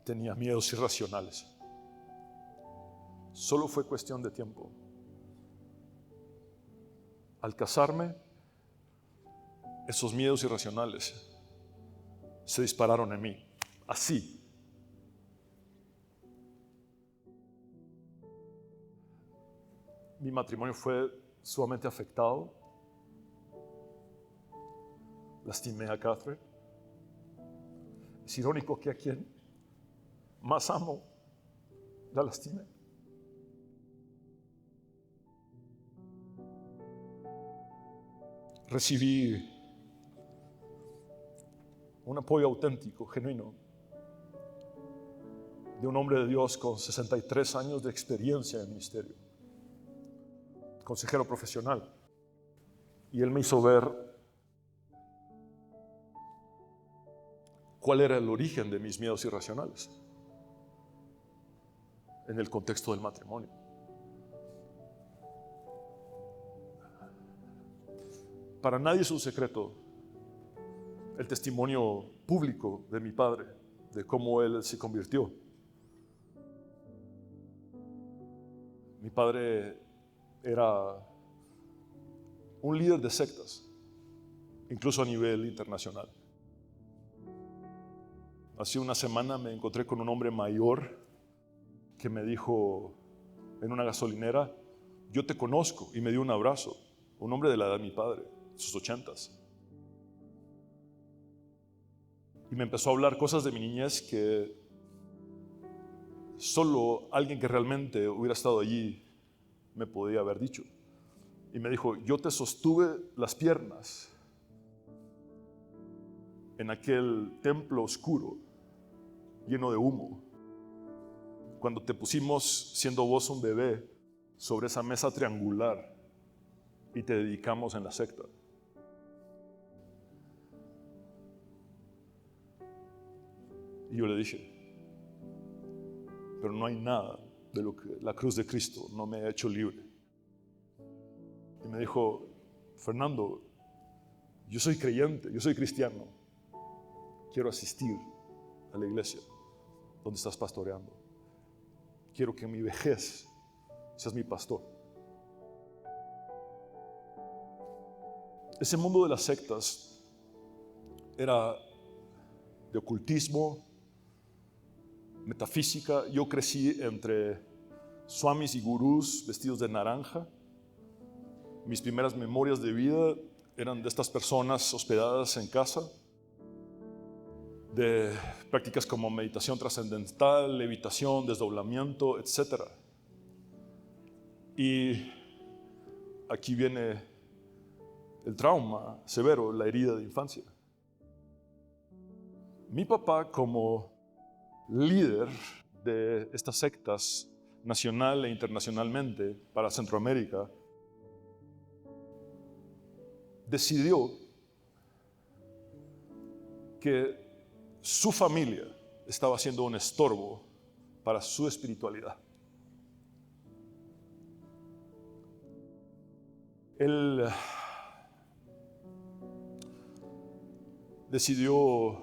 tenía miedos irracionales. Solo fue cuestión de tiempo. Al casarme, esos miedos irracionales se dispararon en mí, así. Mi matrimonio fue sumamente afectado. Lastimé a Catherine. Es irónico que a quien más amo la lastimé. Recibí un apoyo auténtico, genuino, de un hombre de Dios con 63 años de experiencia en el ministerio. consejero profesional. Y él me hizo ver cuál era el origen de mis miedos irracionales en el contexto del matrimonio. Para nadie es un secreto el testimonio público de mi padre, de cómo él se convirtió. Mi padre era un líder de sectas, incluso a nivel internacional. Hace una semana me encontré con un hombre mayor que me dijo en una gasolinera: yo te conozco, y me dio un abrazo. Un hombre de la edad de mi padre, sus 80s. Y me empezó a hablar cosas de mi niñez que solo alguien que realmente hubiera estado allí me podía haber dicho. Y me dijo: yo te sostuve las piernas en aquel templo oscuro, lleno de humo, cuando te pusimos, siendo vos un bebé, sobre esa mesa triangular y te dedicamos en la secta. Y yo le dije: pero no hay nada de lo que la cruz de Cristo no me ha hecho libre. Y me dijo: Fernando, yo soy creyente, yo soy cristiano, quiero asistir a la iglesia donde estás pastoreando. Quiero que en mi vejez seas mi pastor. Ese mundo de las sectas era de ocultismo, metafísica. Yo crecí entre swamis y gurús vestidos de naranja. Mis primeras memorias de vida eran de estas personas hospedadas en casa, de prácticas como meditación trascendental, levitación, desdoblamiento, etc. Y aquí viene el trauma severo, la herida de infancia. Mi papá, como líder de estas sectas nacional e internacionalmente para Centroamérica, decidió que su familia estaba siendo un estorbo para su espiritualidad. Él decidió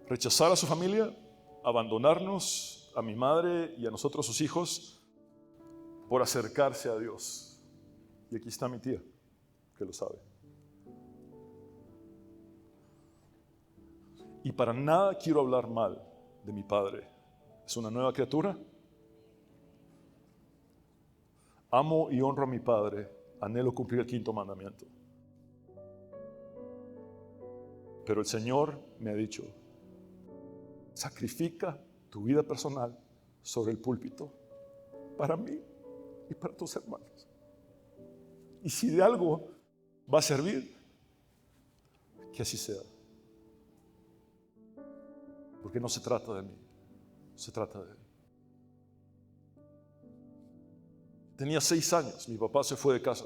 rechazar a su familia, abandonarnos, a mi madre y a nosotros, sus hijos, por acercarse a Dios. Y aquí está mi tía, que lo sabe. Y para nada quiero hablar mal de mi padre. Es una nueva criatura. Amo y honro a mi padre. Anhelo cumplir el 5º mandamiento. Pero el Señor me ha dicho: sacrifica tu vida personal sobre el púlpito para mí y para tus hermanos. Y si de algo va a servir, que así sea. Porque no se trata de mí, se trata de Él. Tenía 6 años, mi papá se fue de casa.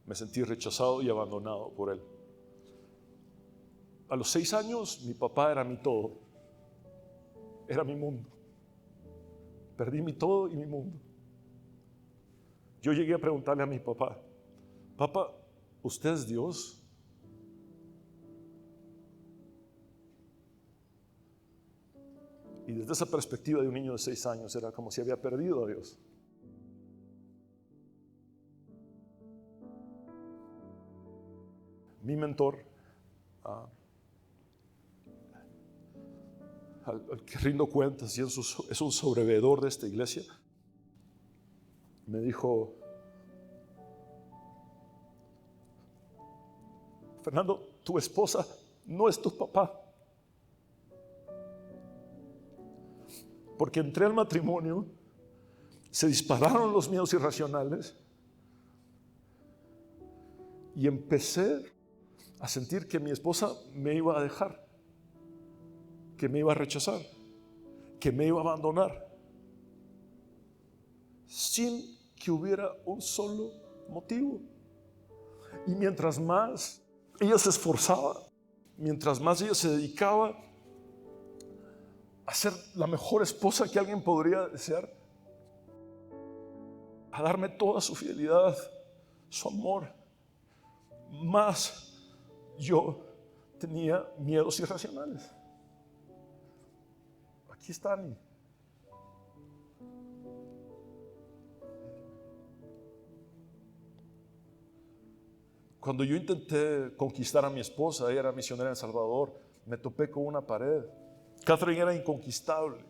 Me sentí rechazado y abandonado por él. A los 6 años, mi papá era mi todo. Era mi mundo. Perdí mi todo y mi mundo. Yo llegué a preguntarle a mi papá: papá, ¿usted es Dios? Y desde esa perspectiva de un niño de 6 años era como si había perdido a Dios. Mi mentor, al que rindo cuentas y es un sobreveedor de esta iglesia, me dijo: Fernando, tu esposa no es tu papá. Porque entré al matrimonio, se dispararon los miedos irracionales y empecé a sentir que mi esposa me iba a dejar, que me iba a rechazar, que me iba a abandonar, sin que hubiera un solo motivo. Y mientras más ella se esforzaba, mientras más ella se dedicaba a ser la mejor esposa que alguien podría desear, a darme toda su fidelidad, su amor, más yo tenía miedos irracionales. Aquí está Annie. Cuando yo intenté conquistar a mi esposa, ella era misionera en El Salvador, me topé con una pared. Catherine era inconquistable.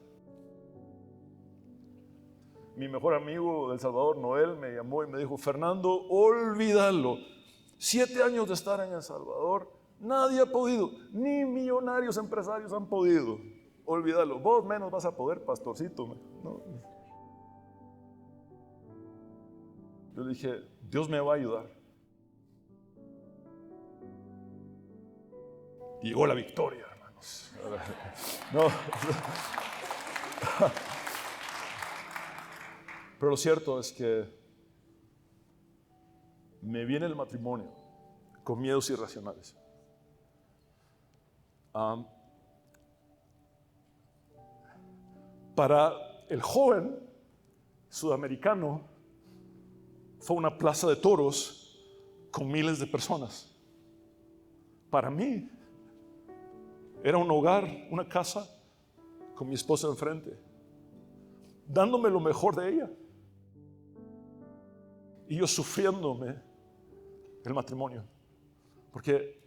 Mi mejor amigo del Salvador, Noel, me llamó y me dijo: Fernando, olvídalo. 7 años de estar en El Salvador, nadie ha podido, ni millonarios empresarios han podido. Olvídalo, vos menos vas a poder, pastorcito. No. Yo le dije: Dios me va a ayudar. Y llegó la victoria, hermanos. No. Pero lo cierto es que me viene el matrimonio con miedos irracionales. Para el joven sudamericano fue una plaza de toros con miles de personas. Para mí era un hogar, una casa con mi esposa enfrente, dándome lo mejor de ella. Y yo sufriéndome el matrimonio, porque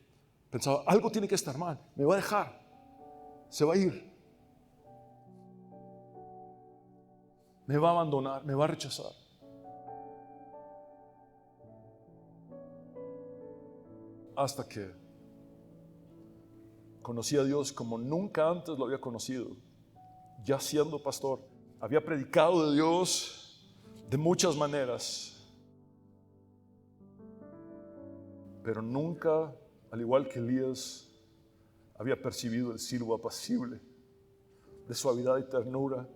pensaba: algo tiene que estar mal, me va a dejar, se va a ir, me va a abandonar, me va a rechazar. Hasta que conocí a Dios como nunca antes lo había conocido. Ya siendo pastor, había predicado de Dios de muchas maneras, pero nunca, al igual que Elías, había percibido el silbo apacible de suavidad y ternura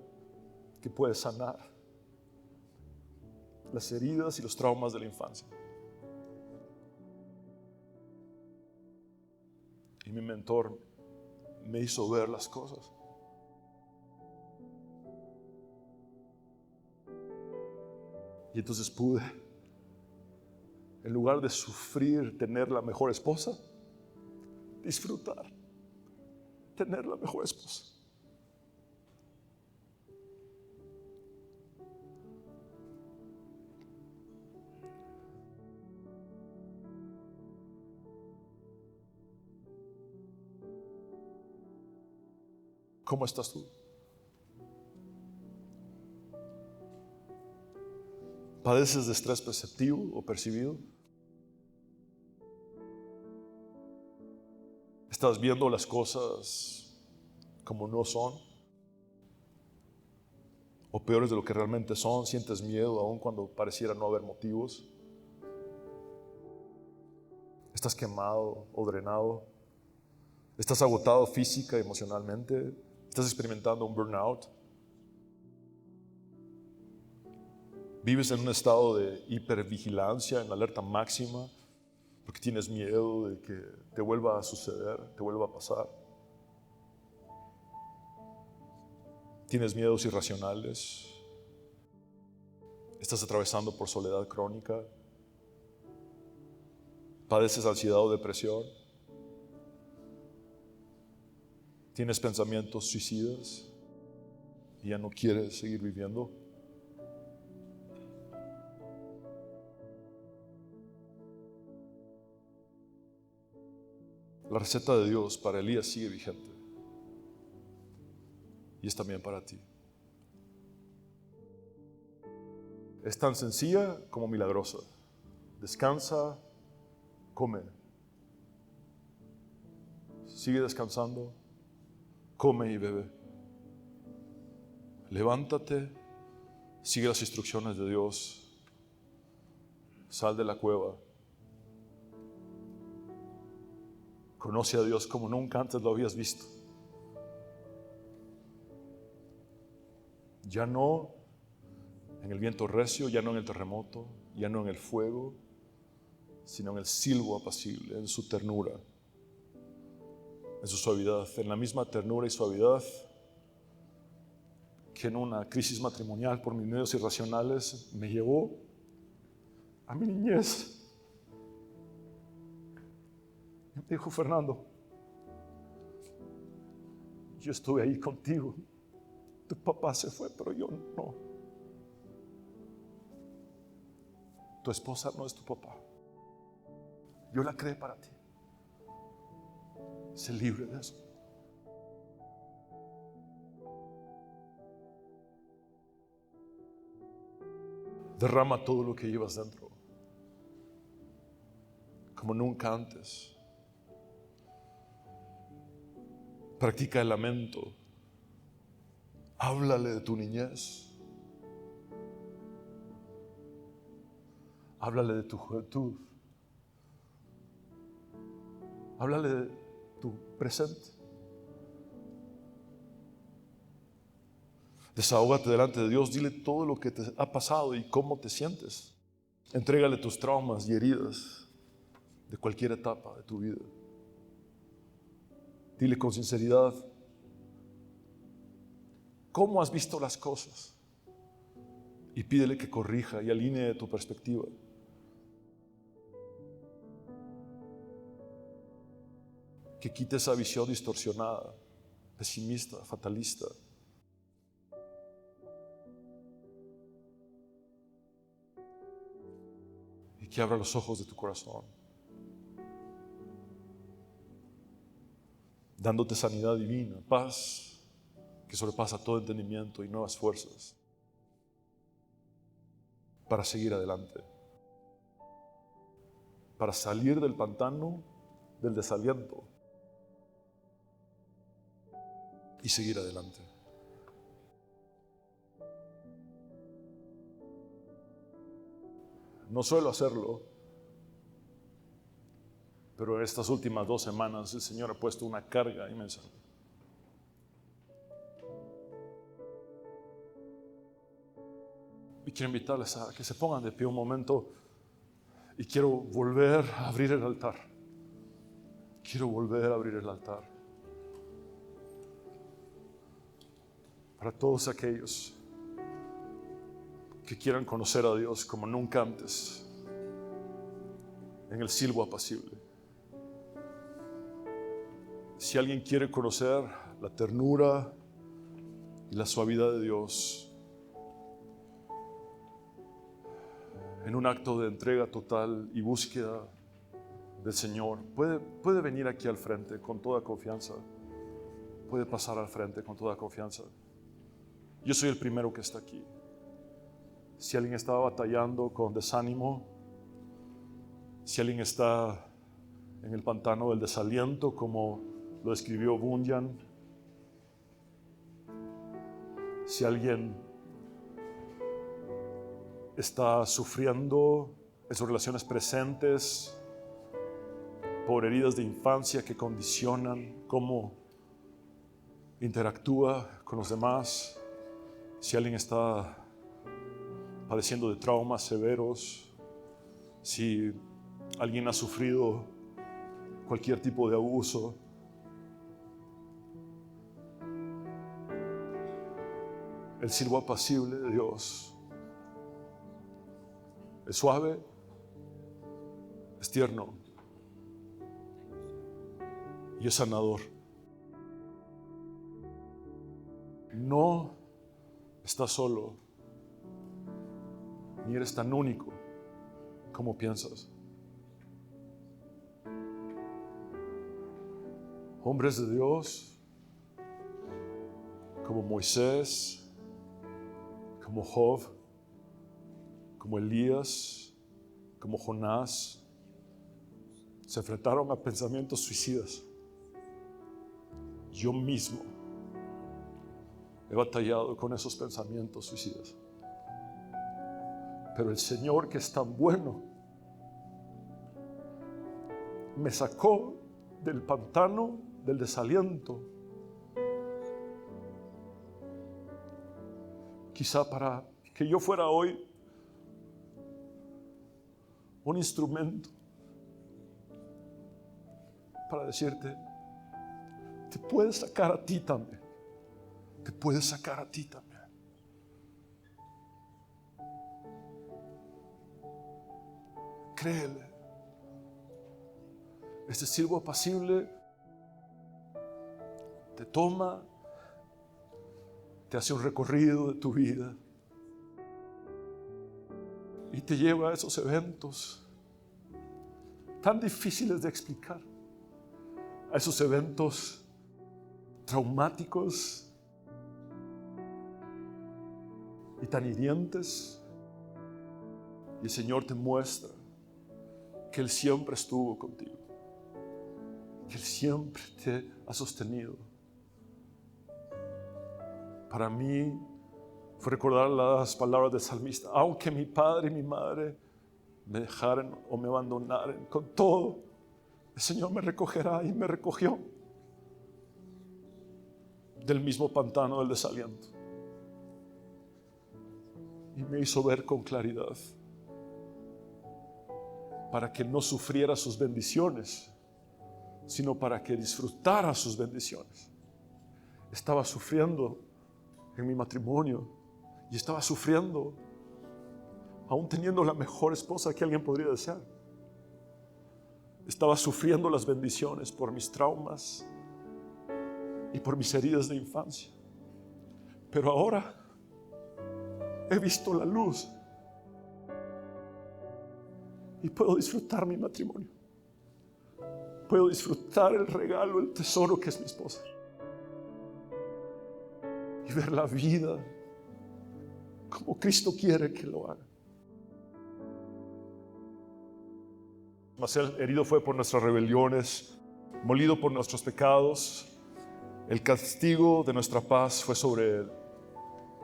que puede sanar las heridas y los traumas de la infancia. Y mi mentor me hizo ver las cosas. Y entonces pude, en lugar de sufrir tener la mejor esposa, disfrutar tener la mejor esposa. ¿Cómo estás tú? ¿Padeces de estrés perceptivo o percibido? ¿Estás viendo las cosas como no son? ¿O peores de lo que realmente son? ¿Sientes miedo aún cuando pareciera no haber motivos? ¿Estás quemado o drenado? ¿Estás agotado física y emocionalmente? ¿Estás experimentando un burnout? ¿Vives en un estado de hipervigilancia, en alerta máxima, porque tienes miedo de que te vuelva a suceder, te vuelva a pasar? ¿Tienes miedos irracionales? ¿Estás atravesando por soledad crónica? ¿Padeces ansiedad o depresión? ¿Tienes pensamientos suicidas y ya no quieres seguir viviendo? La receta de Dios para Elías sigue vigente y es también para ti. Es tan sencilla como milagrosa. Descansa, come. Sigue descansando, come y bebe. Levántate, sigue las instrucciones de Dios. Sal de la cueva. Conoce a Dios como nunca antes lo habías visto. Ya no en el viento recio, ya no en el terremoto, ya no en el fuego, sino en el silbo apacible, en su ternura, en su suavidad, en la misma ternura y suavidad que en una crisis matrimonial por mis medios irracionales me llevó a mi niñez. Me dijo: Fernando, yo estuve ahí contigo. Tu papá se fue, pero yo no. Tu esposa no es tu papá. Yo la creé para ti. Sé libre de eso. Derrama todo lo que llevas dentro, como nunca antes. Practica el lamento. Háblale de tu niñez. Háblale de tu juventud. Háblale de tu presente. Desahógate delante de Dios. Dile todo lo que te ha pasado y cómo te sientes. Entrégale tus traumas y heridas de cualquier etapa de tu vida. Dile con sinceridad cómo has visto las cosas y pídele que corrija y alinee tu perspectiva. Que quite esa visión distorsionada, pesimista, fatalista. Y que abra los ojos de tu corazón, dándote sanidad divina, paz que sobrepasa todo entendimiento y nuevas fuerzas para seguir adelante, para salir del pantano del desaliento y seguir adelante. No suelo hacerlo, pero en estas últimas 2 semanas el Señor ha puesto una carga inmensa. Y quiero invitarles a que se pongan de pie un momento y quiero volver a abrir el altar. Quiero volver a abrir el altar. Para todos aquellos que quieran conocer a Dios como nunca antes, en el silbo apacible. Si alguien quiere conocer la ternura y la suavidad de Dios, en un acto de entrega total y búsqueda del Señor, puede venir aquí al frente con toda confianza. Puede pasar al frente con toda confianza. Yo soy el primero que está aquí. Si alguien está batallando con desánimo, si alguien está en el pantano del desaliento, como lo describió Bunyan, si alguien está sufriendo en sus relaciones presentes por heridas de infancia que condicionan cómo interactúa con los demás, si alguien está padeciendo de traumas severos, si alguien ha sufrido cualquier tipo de abuso, el silbo apacible de Dios es suave, es tierno y es sanador. No estás solo, ni eres tan único como piensas. Hombres de Dios como Moisés, como Job, como Elías, como Jonás, se enfrentaron a pensamientos suicidas. Yo mismo he batallado con esos pensamientos suicidas. Pero el Señor, que es tan bueno, me sacó del pantano del desaliento, quizá para que yo fuera hoy un instrumento para decirte, te puedes sacar a ti también. Te puedes sacar a ti también. Créele. Este siervo apacible te toma, te hace un recorrido de tu vida y te lleva a esos eventos tan difíciles de explicar, a esos eventos traumáticos y tan hirientes, y el Señor te muestra que Él siempre estuvo contigo, que Él siempre te ha sostenido. Para mí fue recordar las palabras del salmista: aunque mi padre y mi madre me dejaran o me abandonaran, con todo el Señor me recogerá, y me recogió del mismo pantano del desaliento y me hizo ver con claridad, para que no sufriera sus bendiciones, sino para que disfrutara sus bendiciones. Estaba sufriendo en mi matrimonio y estaba sufriendo aún teniendo la mejor esposa que alguien podría desear. Estaba sufriendo las bendiciones por mis traumas y por mis heridas de infancia. Pero ahora he visto la luz y puedo disfrutar mi matrimonio. Puedo disfrutar el regalo, el tesoro que es mi esposa, y ver la vida como Cristo quiere que lo haga. Mas Él herido fue por nuestras rebeliones, molido por nuestros pecados. El castigo de nuestra paz fue sobre Él,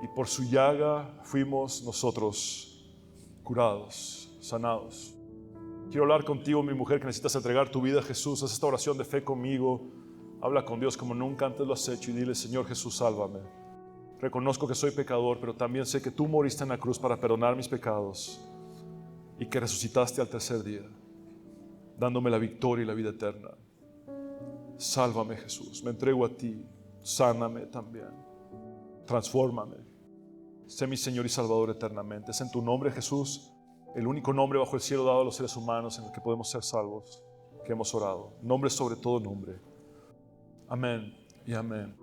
y por su llaga fuimos nosotros curados, sanados. Quiero hablar contigo, mi mujer, que necesitas entregar tu vida a Jesús. Haz esta oración de fe conmigo. Habla con Dios como nunca antes lo has hecho y dile: Señor Jesús, sálvame. Reconozco que soy pecador, pero también sé que tú moriste en la cruz para perdonar mis pecados y que resucitaste al tercer día, dándome la victoria y la vida eterna. Sálvame, Jesús. Me entrego a ti. Sáname también. Transfórmame. Sé mi Señor y Salvador eternamente. Es en tu nombre, Jesús, el único nombre bajo el cielo dado a los seres humanos en el que podemos ser salvos, que hemos orado. Nombre sobre todo nombre. Amén y amén.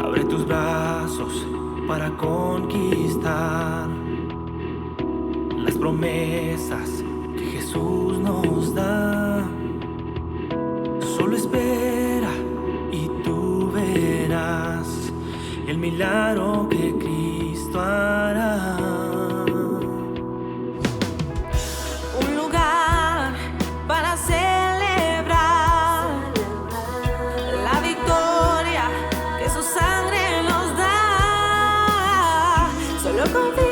Abre tus brazos para conquistar las promesas que Jesús nos da. Solo espera y tú verás el milagro que Cristo hará.
Un lugar para celebrar la victoria que su sangre nos da. Solo confía.